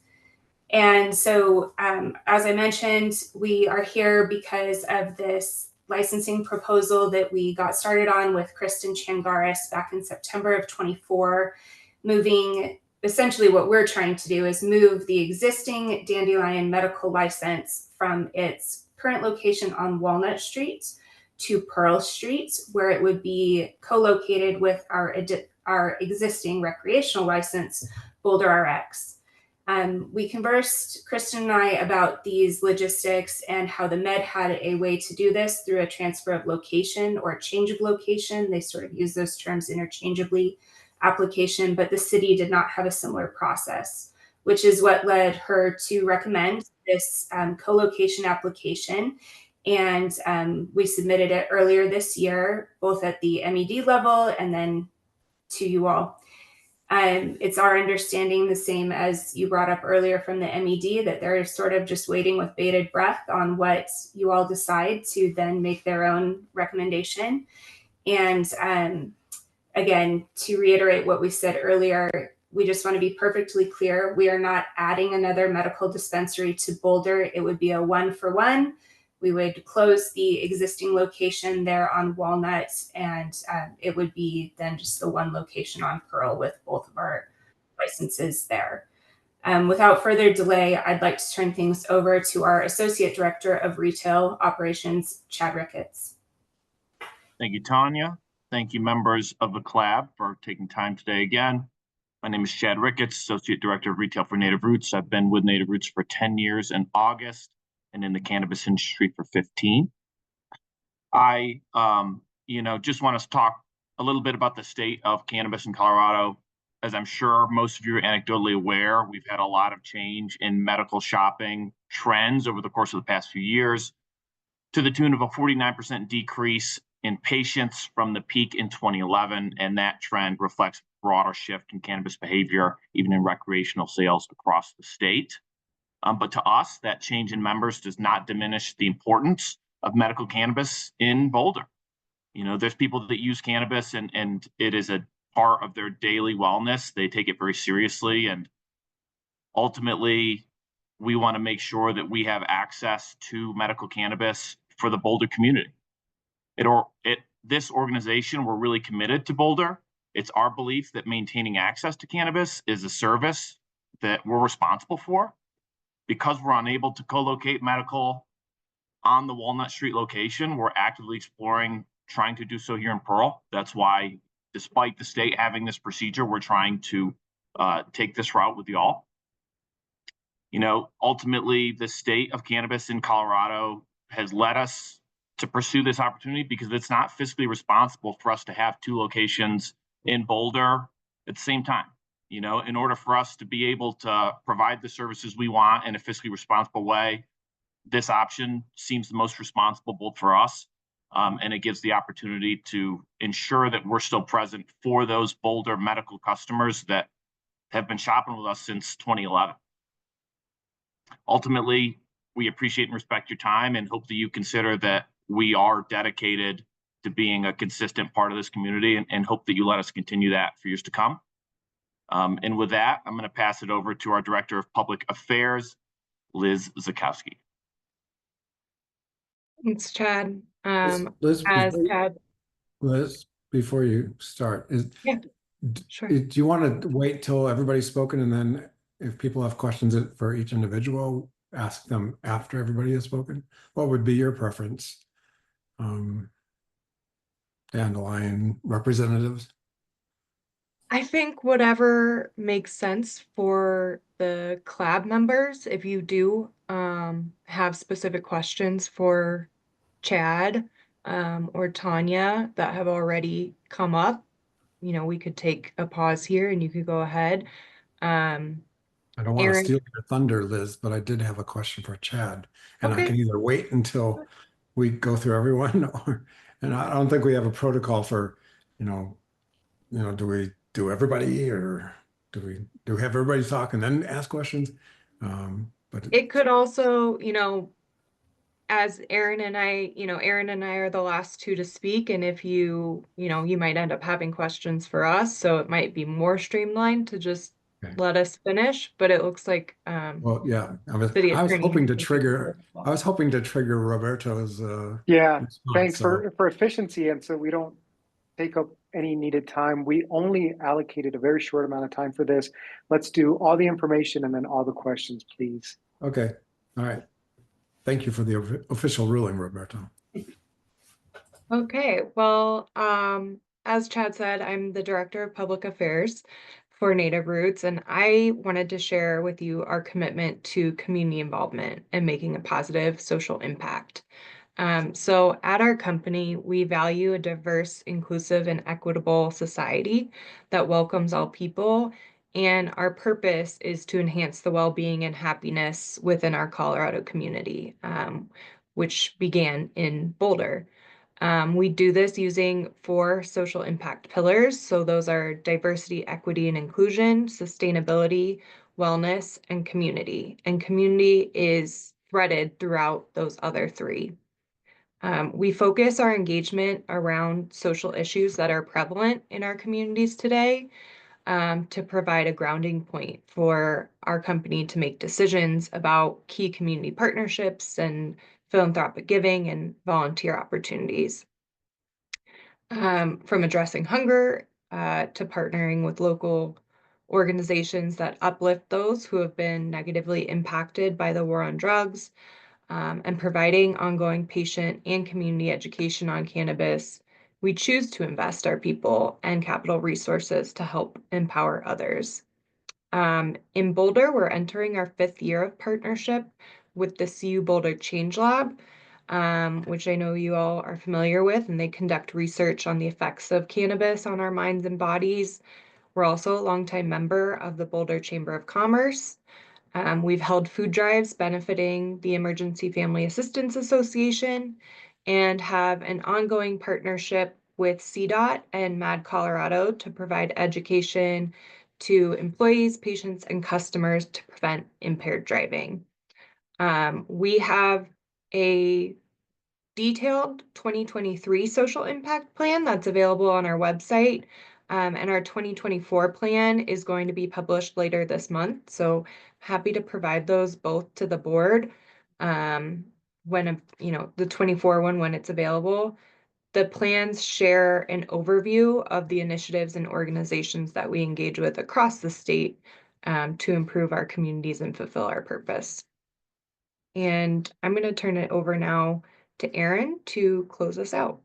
And so, as I mentioned, we are here because of this licensing proposal that we got started on with Kristen Changaris back in September of 24, moving essentially what we're trying to do is move the existing Dandelion medical license from its current location on Walnut Street to Pearl Street, where it would be co-located with our existing recreational license, Boulder RX. We conversed, Kristen and I, about these logistics and how the Med had a way to do this through a transfer of location or a change of location. They sort of use those terms interchangeably, application, but the city did not have a similar process, which is what led her to recommend this co-location application. And we submitted it earlier this year, both at the MED level and then to you all. It's our understanding, the same as you brought up earlier from the MED, that they're sort of just waiting with bated breath on what you all decide to then make their own recommendation. And again, to reiterate what we said earlier, we just want to be perfectly clear. We are not adding another medical dispensary to Boulder. It would be a 1-for-1. We would close the existing location there on Walnut, and it would be then just the one location on Pearl with both of our licenses there. Without further delay, I'd like to turn things over to our Associate Director of Retail Operations, Chad Ricketts. Thank you, Tanya. Thank you, members of the CLAB, for taking time today again. My name is Chad Ricketts, Associate Director of Retail for Native Roots. I've been with Native Roots for 10 years in August and in the cannabis industry for 15. I, just want to talk a little bit about the state of cannabis in Colorado. As I'm sure most of you are anecdotally aware, we've had a lot of change in medical shopping trends over the course of the past few years, to the tune of a 49% decrease in patients from the peak in 2011, and that trend reflects a broader shift in cannabis behavior, even in recreational sales across the state. But to us, that change in members does not diminish the importance of medical cannabis in Boulder. There's people that use cannabis and it is a part of their daily wellness. They take it very seriously, and ultimately, we want to make sure that we have access to medical cannabis for the Boulder community. This organization, we're really committed to Boulder. It's our belief that maintaining access to cannabis is a service that we're responsible for. Because we're unable to co-locate medical on the Walnut Street location, we're actively exploring trying to do so here in Pearl. That's why, despite the state having this procedure, we're trying to take this route with y'all. Ultimately, the state of cannabis in Colorado has led us to pursue this opportunity because it's not fiscally responsible for us to have two locations in Boulder at the same time. In order for us to be able to provide the services we want in a fiscally responsible way, this option seems the most responsible both for us, and it gives the opportunity to ensure that we're still present for those Boulder medical customers that have been shopping with us since 2011. Ultimately, we appreciate and respect your time and hope that you consider that we are dedicated to being a consistent part of this community, and hope that you let us continue that for years to come. And with that, I'm going to pass it over to our Director of Public Affairs, Liz Zakowski. Thanks, Chad. Liz, Chad. Liz, before you start, Yeah, sure. do you want to wait till everybody's spoken, and then if people have questions for each individual, ask them after everybody has spoken? What would be your preference? Dandelion representatives? I think whatever makes sense for the CLAB members. If you do have specific questions for Chad or Tanya that have already come up, we could take a pause here and you could go ahead. I don't want to Aaron, steal your thunder, Liz, but I did have a question for Chad, and I Okay. can either wait until we go through everyone, and I don't think we have a protocol for, do we do everybody, or do we have everybody talk and then ask questions? But it could also, as Aaron and I are the last two to speak, and if you might end up having questions for us, so it might be more streamlined to just Okay. let us finish, but it looks like Well, yeah, City I was Attorney hoping to has trigger, Roberto's Yeah, response, thanks so. for efficiency. And so we don't take up any needed time. We only allocated a very short amount of time for this. Let's do all the information and then all the questions, please. Okay, all right. Thank you for the official ruling, Roberto. Okay, well, as Chad said, I'm the Director of Public Affairs for Native Roots, and I wanted to share with you our commitment to community involvement and making a positive social impact. So at our company, we value a diverse, inclusive, and equitable society that welcomes all people. And our purpose is to enhance the well-being and happiness within our Colorado community, which began in Boulder. We do this using 4 social impact pillars. So those are diversity, equity, and inclusion, sustainability, wellness, and community. And community is threaded throughout those other 3. We focus our engagement around social issues that are prevalent in our communities today, to provide a grounding point for our company to make decisions about key community partnerships and philanthropic giving and volunteer opportunities. From addressing hunger to partnering with local organizations that uplift those who have been negatively impacted by the war on drugs, and providing ongoing patient and community education on cannabis, we choose to invest our people and capital resources to help empower others. In Boulder, we're entering our 5th year of partnership with the CU Boulder Change Lab, which I know you all are familiar with, and they conduct research on the effects of cannabis on our minds and bodies. We're also a longtime member of the Boulder Chamber of Commerce. We've held food drives benefiting the Emergency Family Assistance Association and have an ongoing partnership with CDOT and MAD Colorado to provide education to employees, patients, and customers to prevent impaired driving. We have a detailed 2023 social impact plan that's available on our website. And our 2024 plan is going to be published later this month. So happy to provide those both to the board when, the 24 one, when it's available. The plans share an overview of the initiatives and organizations that we engage with across the state to improve our communities and fulfill our purpose. And I'm going to turn it over now to Erin to close us out.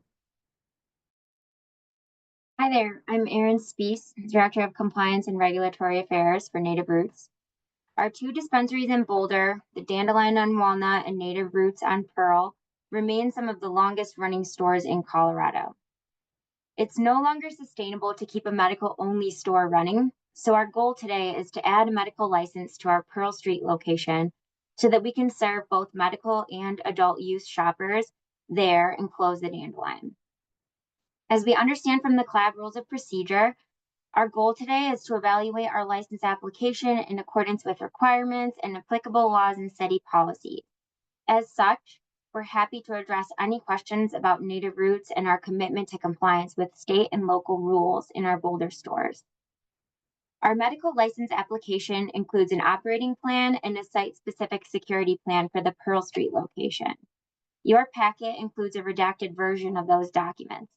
Hi there, I'm Erin Spees, Director of Compliance and Regulatory Affairs for Native Roots. Our 2 dispensaries in Boulder, the Dandelion on Walnut and Native Roots on Pearl, remain some of the longest running stores in Colorado. It's no longer sustainable to keep a medical-only store running, so our goal today is to add a medical license to our Pearl Street location so that we can serve both medical and adult use shoppers there and close the Dandelion. As we understand from the CLAB rules of procedure, our goal today is to evaluate our license application in accordance with requirements and applicable laws and city policy. As such, we're happy to address any questions about Native Roots and our commitment to compliance with state and local rules in our Boulder stores. Our medical license application includes an operating plan and a site-specific security plan for the Pearl Street location. Your packet includes a redacted version of those documents.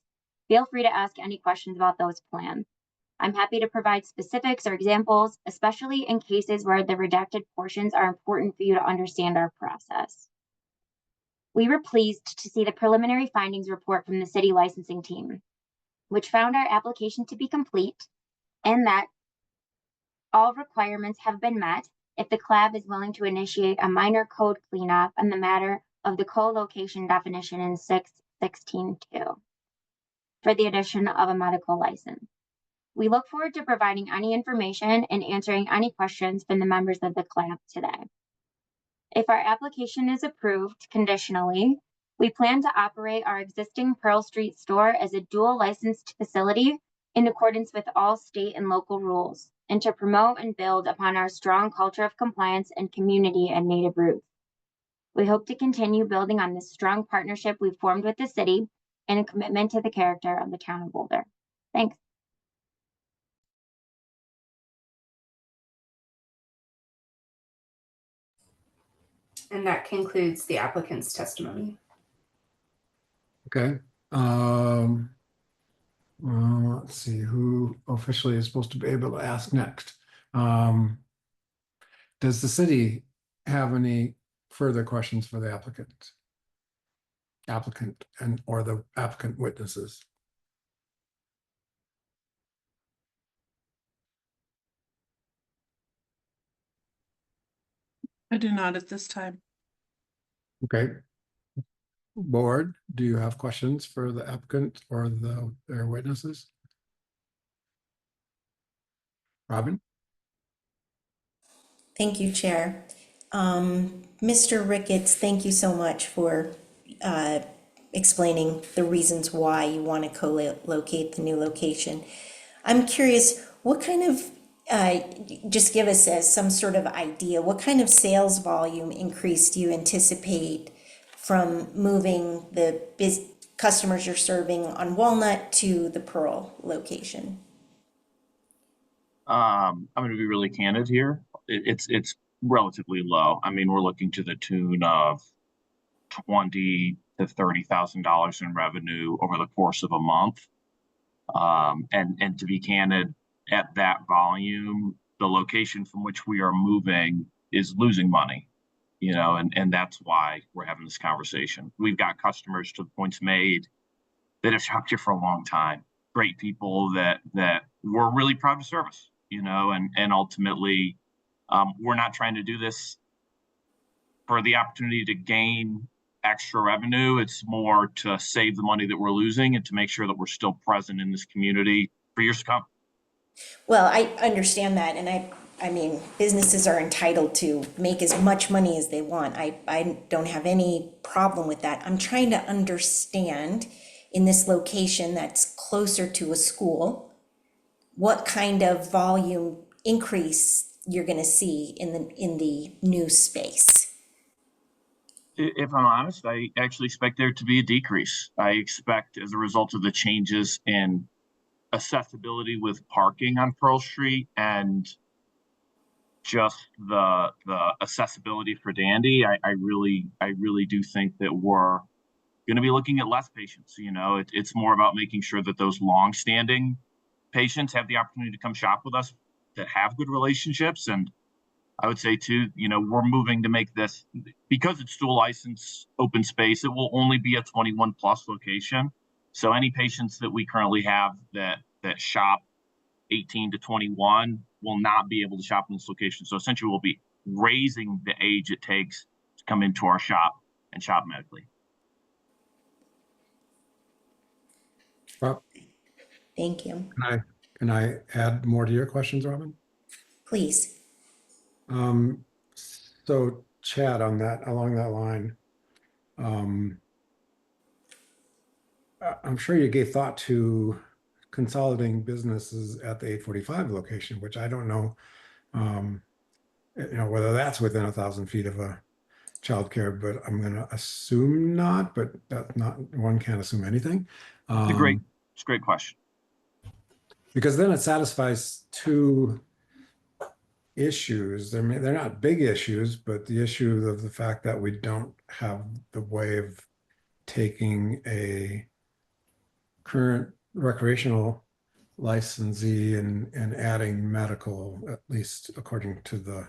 Feel free to ask any questions about those plans. I'm happy to provide specifics or examples, especially in cases where the redacted portions are important for you to understand our process. We were pleased to see the preliminary findings report from the city licensing team, which found our application to be complete and that all requirements have been met if the CLAB is willing to initiate a minor code cleanup on the matter of the co-location definition in 616.2 for the addition of a medical license. We look forward to providing any information and answering any questions from the members of the CLAB today. If our application is approved conditionally, we plan to operate our existing Pearl Street store as a dual licensed facility in accordance with all state and local rules, and to promote and build upon our strong culture of compliance and community and Native Roots. We hope to continue building on this strong partnership we've formed with the city and a commitment to the character of the town of Boulder. Thanks. And that concludes the applicant's testimony. Okay. Let's see who officially is supposed to be able to ask next. Does the city have any further questions for the applicant? Applicant and or the applicant witnesses? I do not at this time. Okay. Board, do you have questions for the applicant or their witnesses? Robin? Thank you, Chair. Mr. Ricketts, thank you so much for explaining the reasons why you want to co-locate the new location. I'm curious, what kind of, just give us as some sort of idea, what kind of sales volume increase do you anticipate from moving the customers you're serving on Walnut to the Pearl location? I'm going to be really candid here. It's relatively low. I mean, we're looking to the tune of $20,000 to $30,000 in revenue over the course of a month. And to be candid, at that volume, the location from which we are moving is losing money, and that's why we're having this conversation. We've got customers, to the points made, that have shopped here for a long time. Great people that we're really proud to service, and ultimately, we're not trying to do this for the opportunity to gain extra revenue. It's more to save the money that we're losing and to make sure that we're still present in this community for years to come. Well, I understand that, and I mean, businesses are entitled to make as much money as they want. I don't have any problem with that. I'm trying to understand, in this location that's closer to a school, what kind of volume increase you're going to see in the new space. If I'm honest, I actually expect there to be a decrease. I expect, as a result of the changes in accessibility with parking on Pearl Street and just the accessibility for Dandy, I really do think that we're going to be looking at less patients. It's more about making sure that those long-standing patients have the opportunity to come shop with us, that have good relationships. And I would say too, we're moving to make this, because it's dual license open space, it will only be a 21 plus location. So any patients that we currently have that shop 18 to 21 will not be able to shop in this location. So essentially we'll be raising the age it takes to come into our shop and shop medically. Well, thank you. Can I add more to your questions, Robin? Please. So Chad, along that line, I'm sure you gave thought to consolidating businesses at the 845 location, which I don't know, whether that's within 1,000 feet of a childcare, but I'm going to assume not. But that's not, one can't assume anything. It's a great question. Because then it satisfies two issues. They're not big issues, but the issue of the fact that we don't have the way of taking a current recreational licensee and adding medical, at least according to the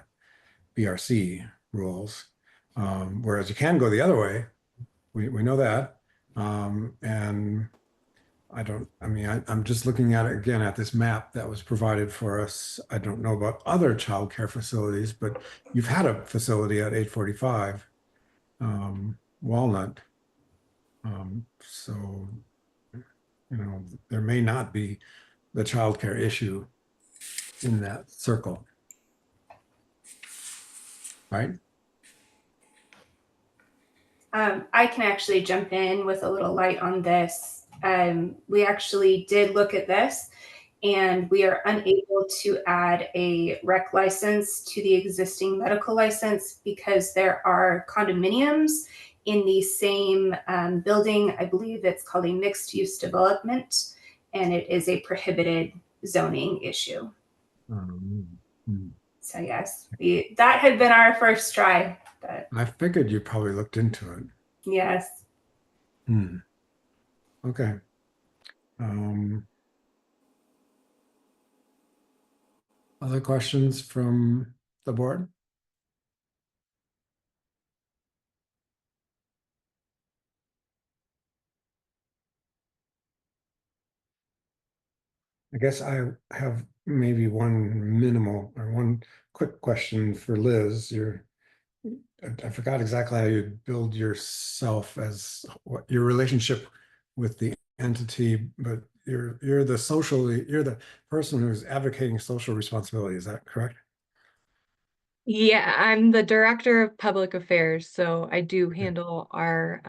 BRC rules. Whereas you can go the other way. We know that. And I'm just looking at it again at this map that was provided for us. I don't know about other childcare facilities, but you've had a facility at 845 Walnut. So, there may not be the childcare issue in that circle. Right? I can actually jump in with a little light on this. We actually did look at this, and we are unable to add a rec license to the existing medical license because there are condominiums in the same building. I believe it's called a mixed use development, and it is a prohibited zoning issue. So yes, that had been our first try, But I figured you probably looked into it. yes. Hmm. Okay. Other questions from the board? I guess I have maybe one minimal or one quick question for Liz. I forgot exactly how you build yourself as what your relationship with the entity, but you're the person who's advocating social responsibility. Is that correct? Yeah, I'm the Director of Public Affairs, so I do handle our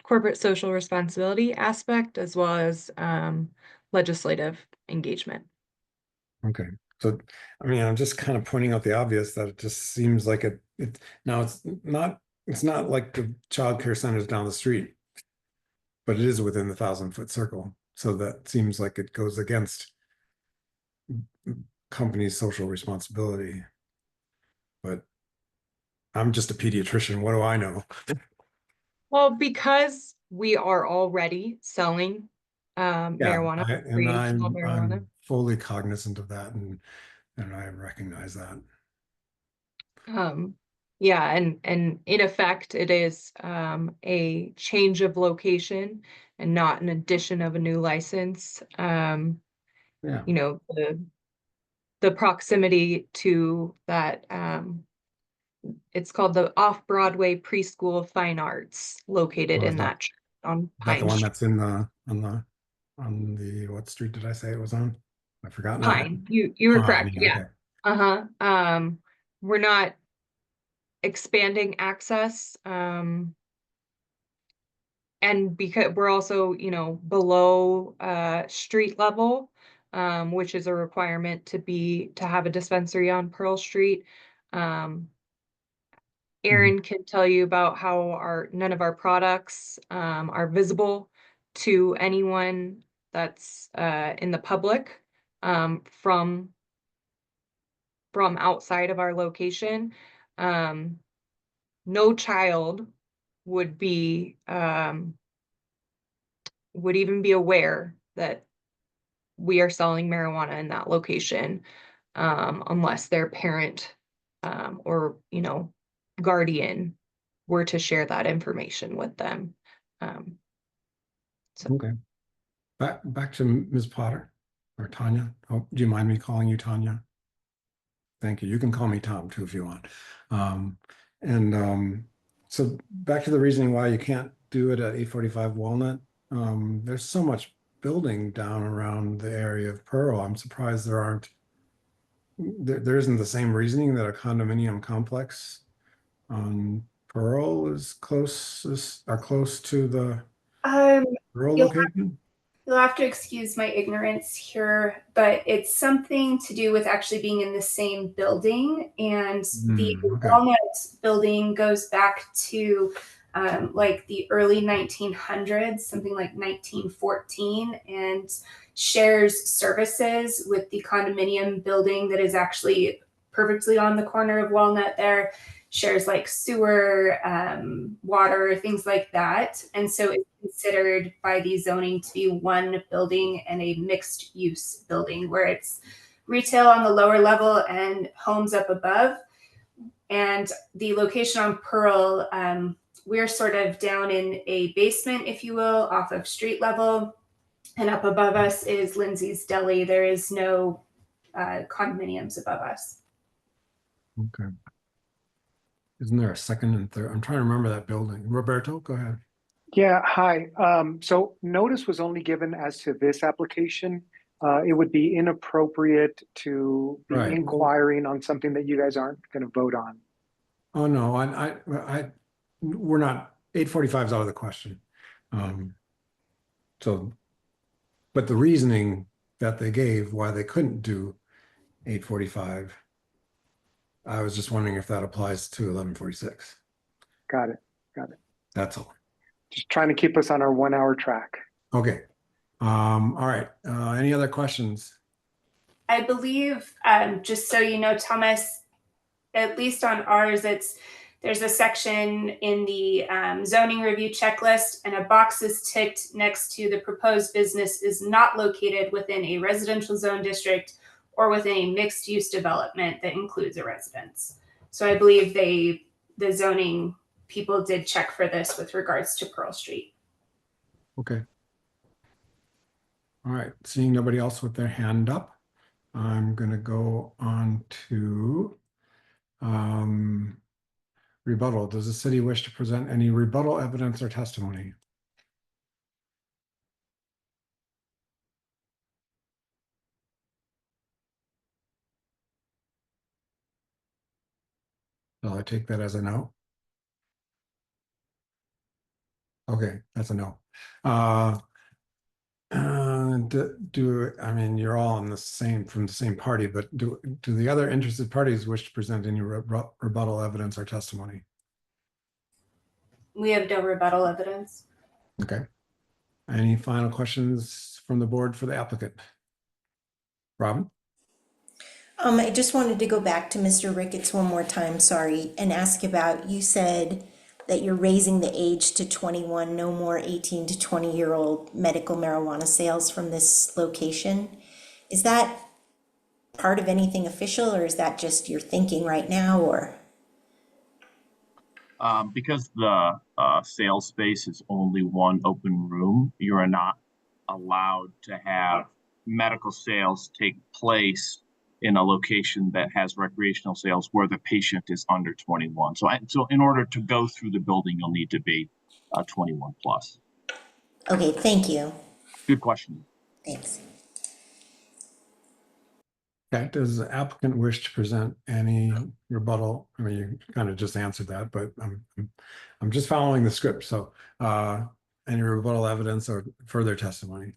corporate social responsibility aspect as well as legislative engagement. Okay. So, I mean, I'm just kind of pointing out the obvious that it just seems like now it's not like the childcare centers down the street, but it is within the 1,000-foot circle. So that seems like it goes against company's social responsibility. But I'm just a pediatrician. What do I know? Well, because we are already selling marijuana, recreational marijuana. I'm fully cognizant of that, and I recognize that. Yeah, and in effect, it is a change of location and not an addition of a new license. Yeah. You know, the proximity to that it's called the Off-Broadway Preschool Fine Arts located Oh, in that on Is that the Pine one Street. that's in on the what street did I say it was on? I forgot now. Pine. You were Pine, correct. Yeah. okay. We're not expanding access. And because we're also, you know, below street level, which is a requirement to have a dispensary on Pearl Street. Aaron can tell you about how none of our products are visible to anyone that's in the public from outside of our location. No child would even be aware that we are selling marijuana in that location unless their parent or, you know, guardian were to share that information with them. Okay. Back to Ms. Potter or Tanya. Oh, do you mind me calling you Tanya? Thank you. You can call me Tom too if you want. So back to the reasoning why you can't do it at 845 Walnut. There's so much building down around the area of Pearl. I'm surprised there isn't the same reasoning that a condominium complex on Pearl is close to the Pearl You'll location. You'll have to excuse my ignorance here, but it's something to do with actually being in the same building. And the Okay. Walnut building goes back to like the early 1900s, something like 1914, and shares services with the condominium building that is actually perfectly on the corner of Walnut there. Shares like sewer, water, things like that. And so it's considered by the zoning to be one building and a mixed use building where it's retail on the lower level and homes up above. And the location on Pearl, we're sort of down in a basement, if you will, off of street level. And up above us is Lindsay's Deli. There is no condominiums above us. Okay. Isn't there a second and third? I'm trying to remember that building. Roberto, go ahead. Yeah, hi. So notice was only given as to this application. It would be inappropriate to be Right. inquiring on something that you guys aren't going to vote on. Oh, no, we're not, 845 is out of the question. But the reasoning that they gave why they couldn't do 845, I was just wondering if that applies to 1146. Got it. That's all. Just trying to keep us on our 1 hour track. Okay. All right. Any other questions? I believe, just so you know, Thomas, at least on ours, There's a section in the zoning review checklist, and a box is ticked next to the proposed business is not located within a residential zone district or within a mixed use development that includes a residence. So I believe the zoning people did check for this with regards to Pearl Street. Okay. All right, seeing nobody else with their hand up, I'm gonna go on to rebuttal. Does the city wish to present any rebuttal evidence or testimony? Shall I take that as a no? Okay, that's a no. I mean, you're all in the same, from the same party, but do the other interested parties wish to present any rebuttal evidence or testimony? We have no rebuttal evidence. Okay. Any final questions from the board for the applicant? Robin? I just wanted to go back to Mr. Ricketts one more time, sorry, and ask about, you said that you're raising the age to 21, no more 18 to 20-year-old medical marijuana sales from this location. Is that part of anything official, or is that just your thinking right now, or? Because the sales space is only one open room, you are not allowed to have medical sales take place in a location that has recreational sales where the patient is under 21. So in order to go through the building, you'll need to be 21 plus. Okay, thank you. Good question. Thanks. Okay, does the applicant wish to present any rebuttal? I mean, you kind of just answered that, but I'm just following the script. So any rebuttal evidence or further testimony?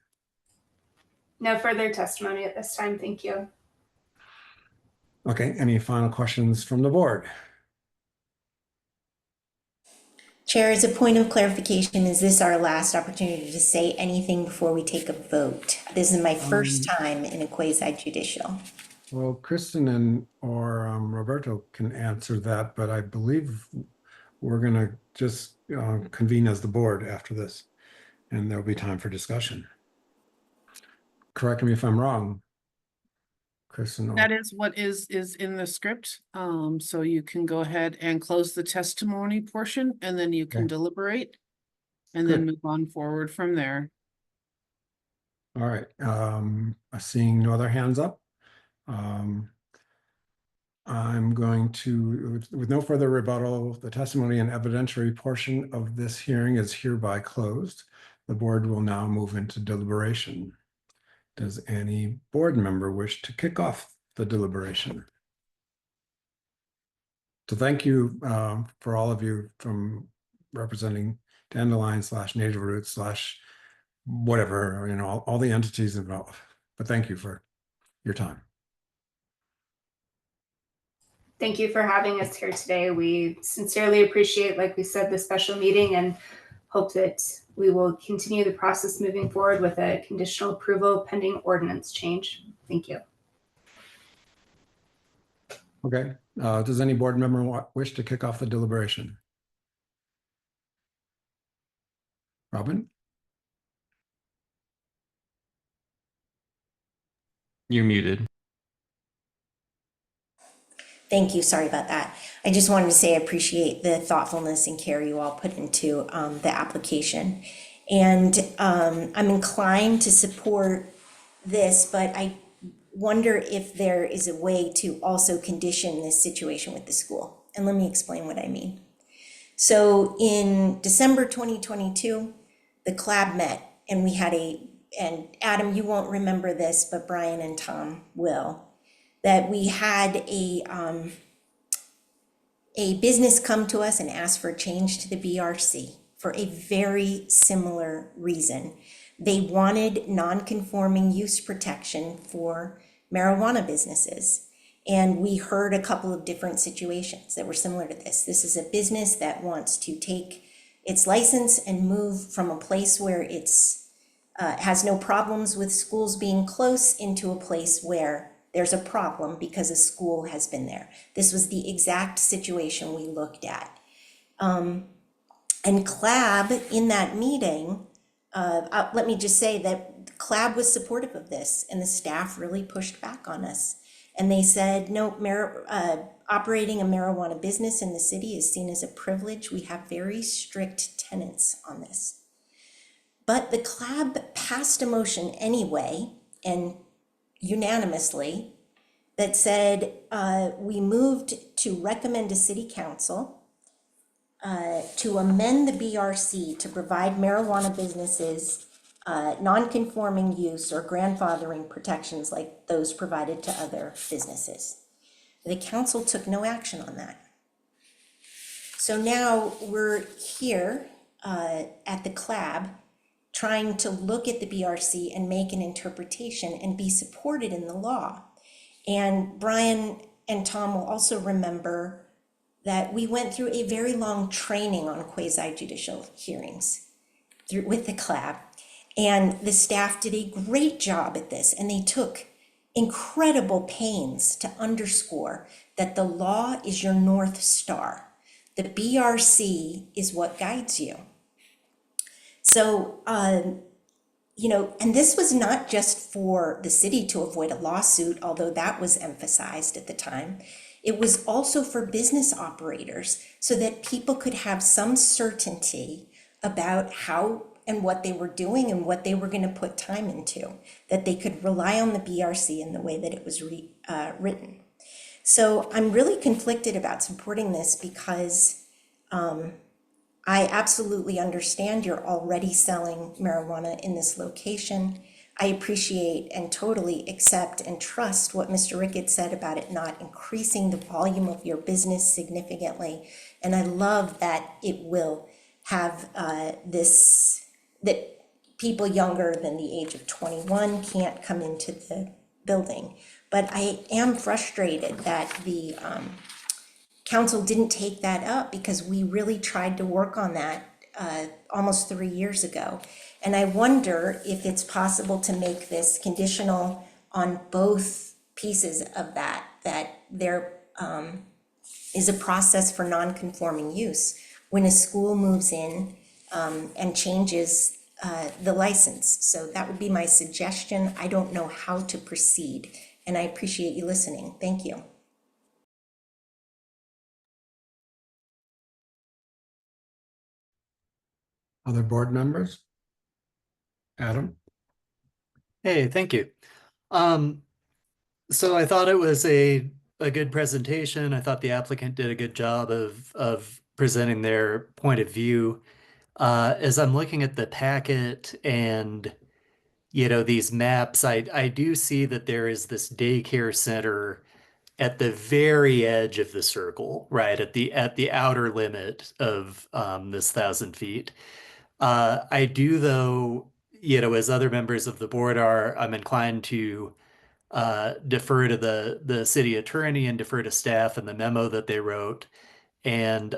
No further testimony at this time. Thank you. Okay, any final questions from the board? Chair, as a point of clarification, is this our last opportunity to say anything before we take a vote? This is my first time in a quasi judicial. Well, Kristen or Roberto can answer that, but I believe we're gonna just convene as the board after this, and there'll be time for discussion. Correct me if I'm wrong, Kristen. That is what is in the script. So you can go ahead and close the testimony portion, and then you can Okay. deliberate and then Good. move on forward from there. All right, seeing no other hands up. I'm going to, with no further rebuttal, the testimony and evidentiary portion of this hearing is hereby closed. The board will now move into deliberation. Does any board member wish to kick off the deliberation? So thank you for all of you from representing Dandelion / Native Roots / whatever, you know, all the entities involved. But thank you for your time. Thank you for having us here today. We sincerely appreciate, like we said, the special meeting, and hope that we will continue the process moving forward with a conditional approval pending ordinance change. Thank you. Okay, does any board member wish to kick off the deliberation? Robin? You're muted. Thank you, sorry about that. I just wanted to say I appreciate the thoughtfulness and care you all put into the application. And I'm inclined to support this, but I wonder if there is a way to also condition this situation with the school. And let me explain what I mean. So in December 2022, the CLAB met, and we had and Adam, you won't remember this, but Brian and Tom will, that we had a business come to us and ask for a change to the BRC for a very similar reason. They wanted non-conforming use protection for marijuana businesses. And we heard a couple of different situations that were similar to this. This is a business that wants to take its license and move from a place where it's has no problems with schools being close into a place where there's a problem because a school has been there. This was the exact situation we looked at. And CLAB in that meeting, let me just say that CLAB was supportive of this, and the staff really pushed back on us. And they said, no, operating a marijuana business in the city is seen as a privilege. We have very strict tenets on this. But the CLAB passed a motion anyway, and unanimously, that said we moved to recommend to City Council to amend the BRC to provide marijuana businesses non-conforming use or grandfathering protections like those provided to other businesses. The council took no action on that. So now we're here at the CLAB trying to look at the BRC and make an interpretation and be supported in the law. And Brian and Tom will also remember that we went through a very long training on quasi-judicial hearings with the CLAB. And the staff did a great job at this, and they took incredible pains to underscore that the law is your North Star. The BRC is what guides you. So, and this was not just for the city to avoid a lawsuit, although that was emphasized at the time. It was also for business operators so that people could have some certainty about how and what they were doing and what they were going to put time into, that they could rely on the BRC in the way that it was written. So I'm really conflicted about supporting this because I absolutely understand you're already selling marijuana in this location. I appreciate and totally accept and trust what Mr. Ricketts said about it not increasing the volume of your business significantly. And I love that it will have that people younger than the age of 21 can't come into the building. But I am frustrated that the council didn't take that up because we really tried to work on that almost 3 years ago. And I wonder if it's possible to make this conditional on both pieces of that there is a process for non-conforming use when a school moves in and changes the license. So that would be my suggestion. I don't know how to proceed, and I appreciate you listening. Thank you. Other board members? Adam? Hey, thank you. So I thought it was a good presentation. I thought the applicant did a good job of presenting their point of view. As I'm looking at the packet and these maps, I do see that there is this daycare center at the very edge of the circle, right at the outer limit of this 1,000 feet. I do, though, as other members of the board are, I'm inclined to defer to the city attorney and defer to staff and the memo that they wrote. And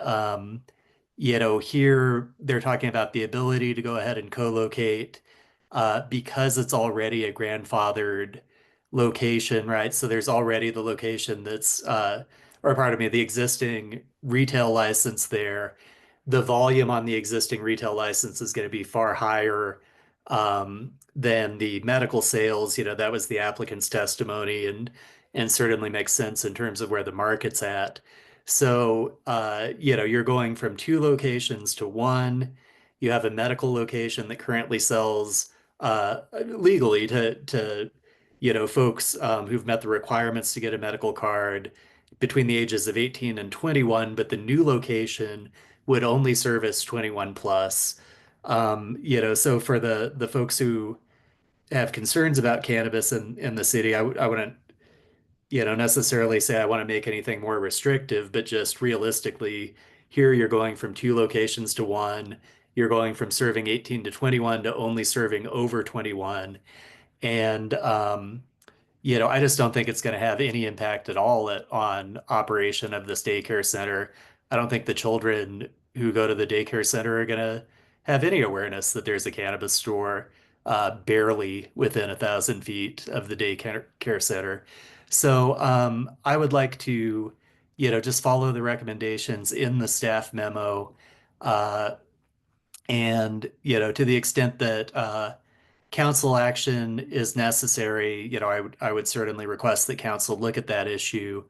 here they're talking about the ability to go ahead and co-locate because it's already a grandfathered location, right? So there's already the location that's, or pardon me, the existing retail license there. The volume on the existing retail license is going to be far higher than the medical sales. That was the applicant's testimony and certainly makes sense in terms of where the market's at. So, you're going from 2 locations to 1. You have a medical location that currently sells legally to folks who've met the requirements to get a medical card between the ages of 18 and 21, but the new location would only service 21 plus. So for the folks who have concerns about cannabis in the city, I wouldn't necessarily say I want to make anything more restrictive, but just realistically, here you're going from 2 locations to 1. You're going from serving 18 to 21 to only serving over 21. And, I just don't think it's going to have any impact at all on operation of this daycare center. I don't think the children who go to the daycare center are going to have any awareness that there's a cannabis store barely within 1,000 feet of the daycare center. So I would like to just follow the recommendations in the staff memo. And, to the extent that council action is necessary, I would certainly request that council look at that issue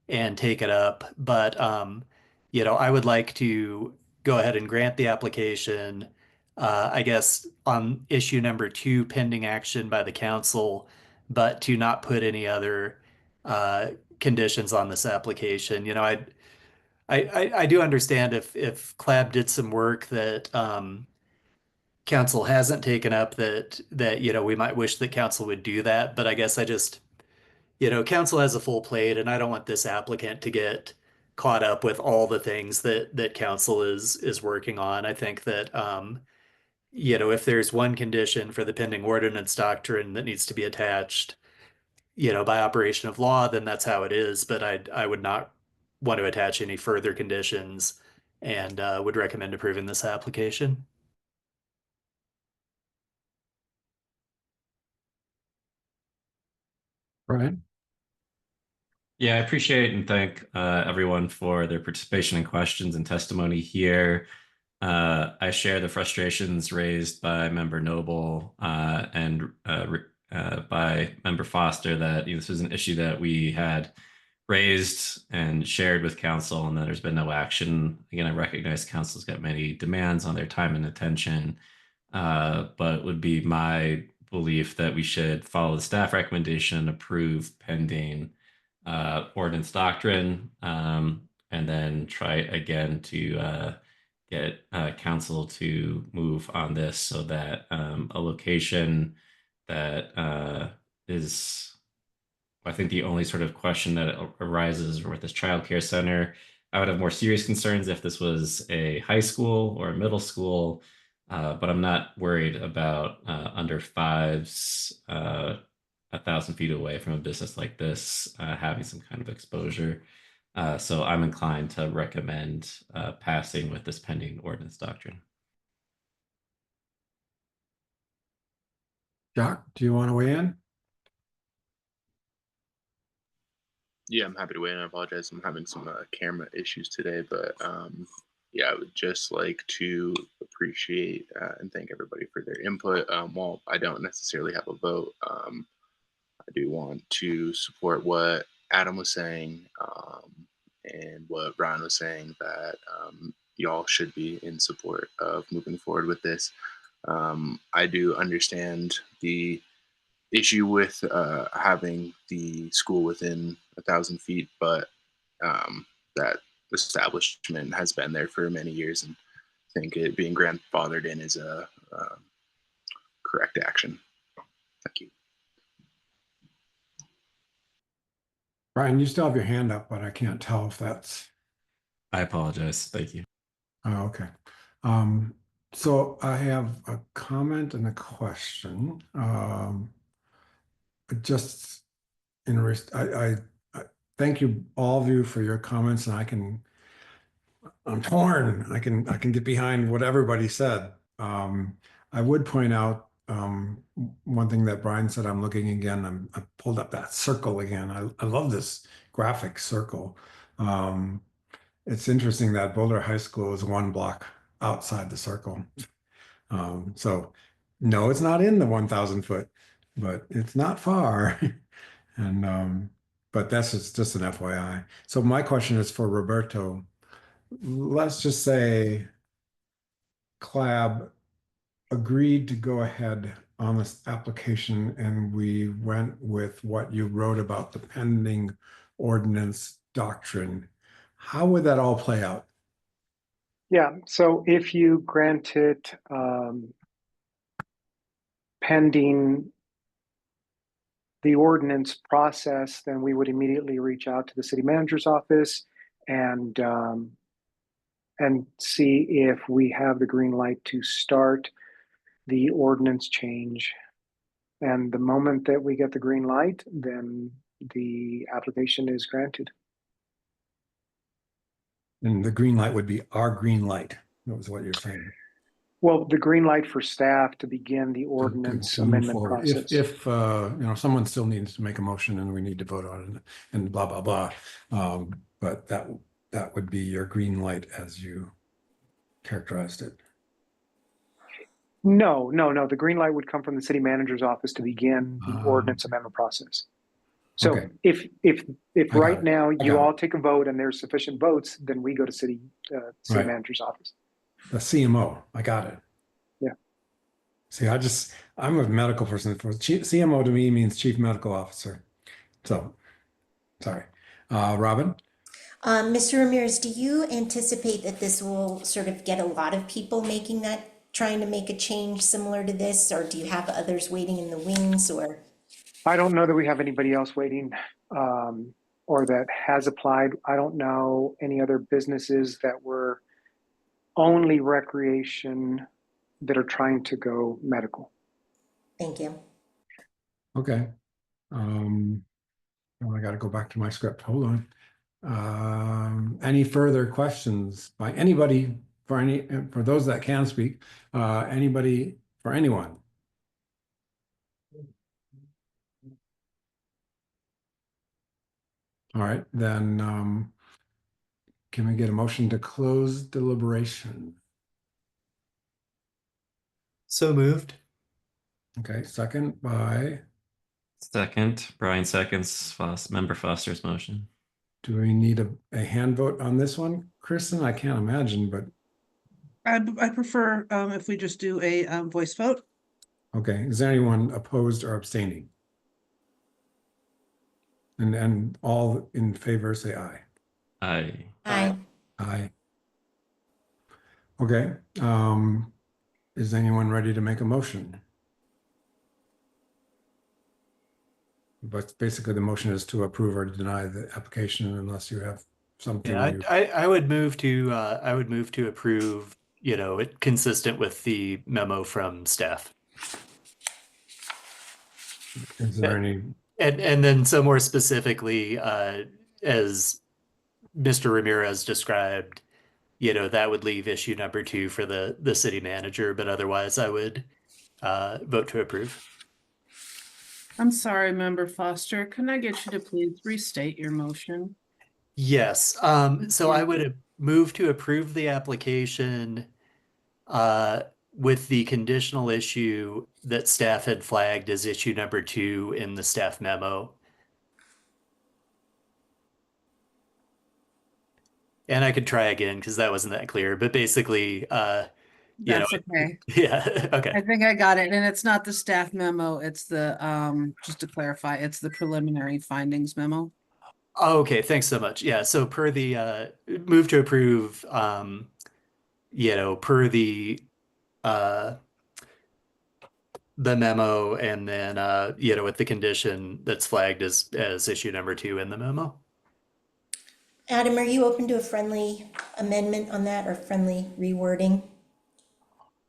and take it up. But, I would like to go ahead and grant the application, I guess, on issue number 2, pending action by the council, but to not put any other conditions on this application. I do understand if CLAB did some work that council hasn't taken up that we might wish that council would do that, but I guess I just council has a full plate, and I don't want this applicant to get caught up with all the things that council is working on. I think that if there's one condition for the pending ordinance doctrine that needs to be attached, by operation of law, then that's how it is. But I would not want to attach any further conditions, and would recommend approving this application. Brian? Yeah, I appreciate and thank everyone for their participation and questions and testimony here. I share the frustrations raised by Member Noble and by Member Foster that this was an issue that we had raised and shared with council, and that there's been no action. Again, I recognize council's got many demands on their time and attention, but it would be my belief that we should follow the staff recommendation and approve pending ordinance doctrine, and then try again to get council to move on this so that a location that is, I think, the only sort of question that arises with this childcare center. I would have more serious concerns if this was a high school or a middle school, but I'm not worried about under fives 1,000 feet away from a business like this having some kind of exposure. So I'm inclined to recommend passing with this pending ordinance doctrine. Jack, do you want to weigh in? Yeah, I'm happy to wait. I apologize. I'm having some camera issues today, but yeah, I would just like to appreciate and thank everybody for their input. While I don't necessarily have a vote, I do want to support what Adam was saying and what Brian was saying, that y'all should be in support of moving forward with this. I do understand the issue with having the school within 1,000 feet, but that establishment has been there for many years, and I think it being grandfathered in is a correct action. Thank you. Brian, you still have your hand up, but I can't tell if that's. I apologize. Thank you. Oh, okay. So I have a comment and a question. Just in I thank you, all of you, for your comments, and I'm torn. I can get behind what everybody said. I would point out one thing that Brian said. I'm looking again. I pulled up that circle again. I love this graphic circle. It's interesting that Boulder High School is 1 block outside the circle. So no, it's not in the 1,000 foot, but it's not far. And but that's just an FYI. So my question is for Roberto. Let's just say CLAB agreed to go ahead on this application, and we went with what you wrote about the pending ordinance doctrine. How would that all play out? Yeah, so if you grant it pending the ordinance process, then we would immediately reach out to the city manager's office and see if we have the green light to start the ordinance change. And the moment that we get the green light, then the application is granted. And the green light would be our green light. That was what you're saying. Well, the green light for staff to begin the ordinance To move amendment forward. process. If someone still needs to make a motion and we need to vote on it and blah, blah, blah. but that would be your green light as you characterized it. No. The green light would come from the city manager's office to begin the ordinance amendment process. So Okay. if I right got it. now I you got all it. take a vote and there's sufficient votes, then we go to city Right. manager's office. The CMO, I got it. Yeah. See, I'm a medical person. CMO to me means Chief Medical Officer. So, sorry. Robin? Mr. Ramirez, do you anticipate that this will sort of get a lot of people trying to make a change similar to this, or do you have others waiting in the wings, or? I don't know that we have anybody else waiting or that has applied. I don't know any other businesses that were only recreation that are trying to go medical. Thank you. Okay. I got to go back to my script. Hold on. Any further questions by anybody for those that can speak? Anybody for anyone? All right, then can we get a motion to close deliberation? So moved. Okay, second by, Second, Brian seconds, Member Foster's motion. do we need a hand vote on this one, Kristen? I can't imagine, but I prefer if we just do a voice vote. okay. Is there anyone opposed or abstaining? And all in favor say aye. Aye. Aye. Aye. Okay. Is anyone ready to make a motion? But basically the motion is to approve or deny the application unless you have something. Yeah, I would move to approve, it consistent with the memo from staff. Is there any? And then so more specifically, as Mr. Ramirez described, that would leave issue number 2 for the city manager, but otherwise I would vote to approve. I'm sorry, Member Foster. Can I get you to please restate your motion? Yes. So I would move to approve the application with the conditional issue that staff had flagged as issue number 2 in the staff memo. And I could try again because that wasn't that clear, but basically, That's okay. Yeah, okay. I think I got it. And it's not the staff memo, it's the just to clarify, it's the preliminary findings memo. Oh, okay, thanks so much. Yeah, so per the move to approve, per the memo, and then with the condition that's flagged as issue number 2 in the memo. Adam, are you open to a friendly amendment on that or friendly rewording?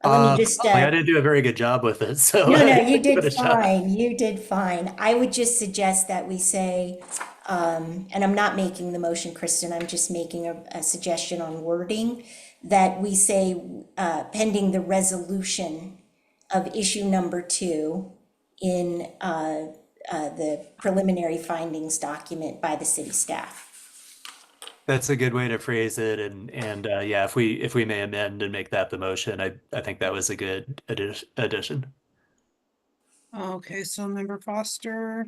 Let me just. I didn't do a very good job with it, so No, you give it did a shot. fine. You did fine. I would just suggest that we say, and I'm not making the motion, Kristen, I'm just making a suggestion on wording, that we say pending the resolution of issue number 2 in the preliminary findings document by the city staff. That's a good way to phrase it, and yeah, if we may amend and make that the motion, I think that was a good addition. Okay, so Member Foster,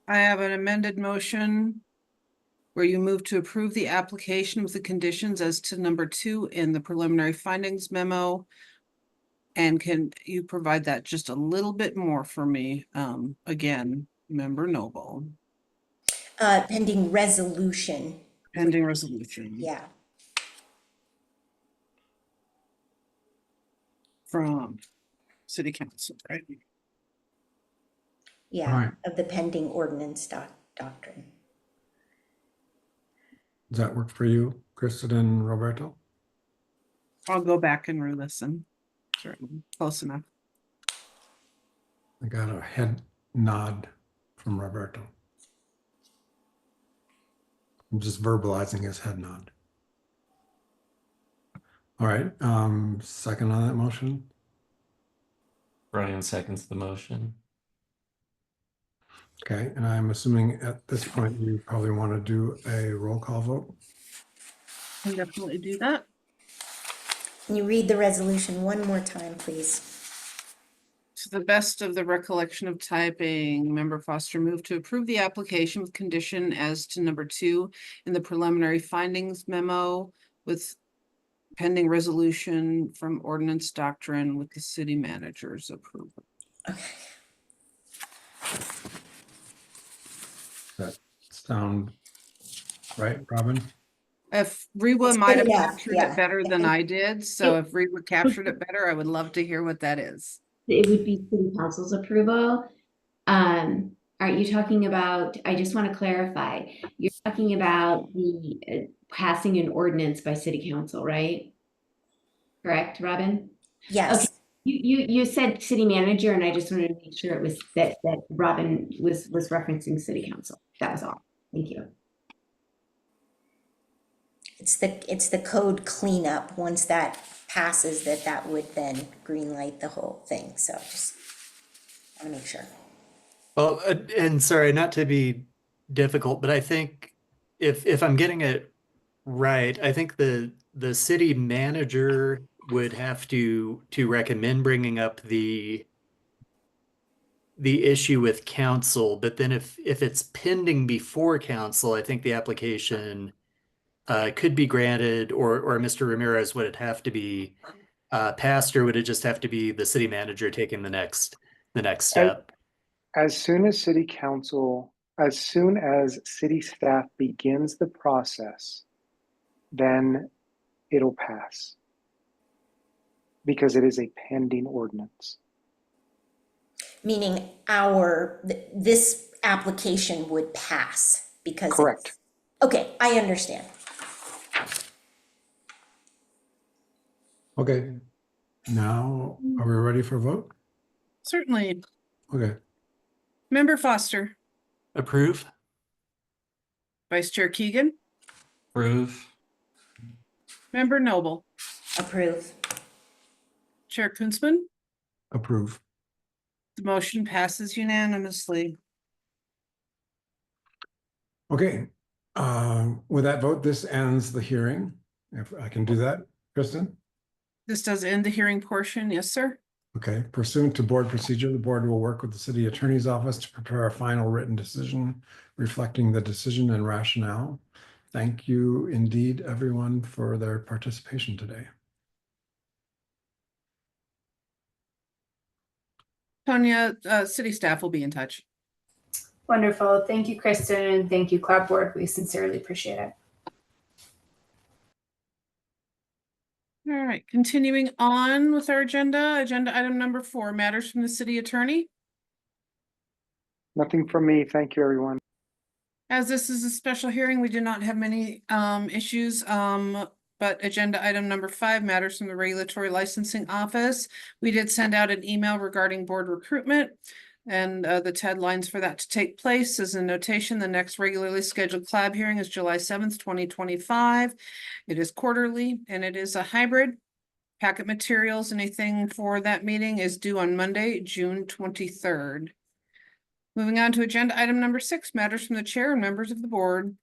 I have an amended motion where you move to approve the application with the conditions as to number 2 in the preliminary findings memo. And can you provide that just a little bit more for me? Again, Member Noble. Pending resolution. Pending resolution. Yeah. From City Council, right? Yeah, Right. of the pending ordinance doctrine. Does that work for you, Kristen and Roberto? I'll go back and re-listen. Sure, close enough. I got a head nod from Roberto. I'm just verbalizing his head nod. All right, second on that motion. Brian seconds the motion. Okay, and I'm assuming at this point, you probably want to do a roll call vote. Can definitely do that. Can you read the resolution one more time, please? To the best of the recollection of typing, Member Foster moved to approve the application with condition as to number 2 in the preliminary findings memo with pending resolution from ordinance doctrine with the city manager's approval. Okay. Does that sound right, Robin? If Rewa It's might good have enough, captured yeah. it better than I did, so if Rewa captured it better, I would love to hear what that is. It would be city council's approval. Aren't you talking about, I just want to clarify, you're talking about the passing an ordinance by city council, right? Correct, Robin? Yes. Okay. You said city manager, and I just wanted to make sure it was that Robin was referencing city council. That was all. Thank you. It's the code cleanup. Once that passes, that would then green light the whole thing. So just want to make sure. Well, and sorry, not to be difficult, but I think if I'm getting it right, I think the city manager would have to recommend bringing up the issue with council, but then if it's pending before council, I think the application could be granted, or Mr. Ramirez, would it have to be passed, or would it just have to be the city manager taking the next step? As soon as city council, as soon as city staff begins the process, then it'll pass. Because it is a pending ordinance. Meaning this application would pass because. Correct. Okay, I understand. Okay, now are we ready for a vote? Certainly. Okay, Member Foster, Approve. Vice Chair Keegan, Approve. Member Noble, Approve. Chair Kunzman. approve. The motion passes unanimously. Okay, with that vote, this ends the hearing. If I can do that, Kristen? This does end the hearing portion. Yes, sir. Okay, pursuant to board procedure, the board will work with the city attorney's office to prepare a final written decision reflecting the decision and rationale. Thank you indeed, everyone, for their participation today. Tonya, city staff will be in touch. Wonderful. Thank you, Kristen, and thank you, Club Board. We sincerely appreciate it. All right, continuing on with our agenda item number 4, matters from the city attorney. Nothing from me. Thank you, everyone. As this is a special hearing, we do not have many issues, but agenda item number 5, matters from the regulatory licensing office. We did send out an email regarding board recruitment and the deadlines for that to take place. As a notation, the next regularly scheduled CLAB hearing is July 7th, 2025. It is quarterly and it is a hybrid. Packet materials, anything for that meeting is due on Monday, June 23rd. Moving on to agenda item number 6, matters from the chair and members of the board.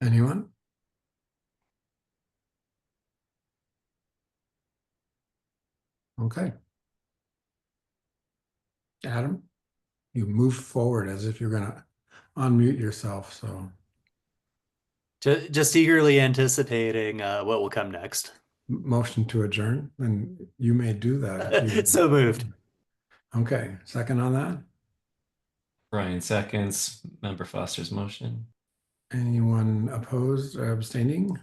Anyone? Okay. Adam, you moved forward as if you're gonna unmute yourself, so. Just eagerly anticipating what will come next. Motion to adjourn, and you may do that. if you- So moved. Okay, second on that? Brian seconds Member Foster's motion. Anyone opposed or abstaining?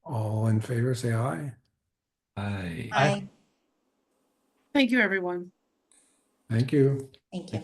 All in favor, say aye. Aye. Aye. Thank you, everyone. Thank you. Thank you. Thank you.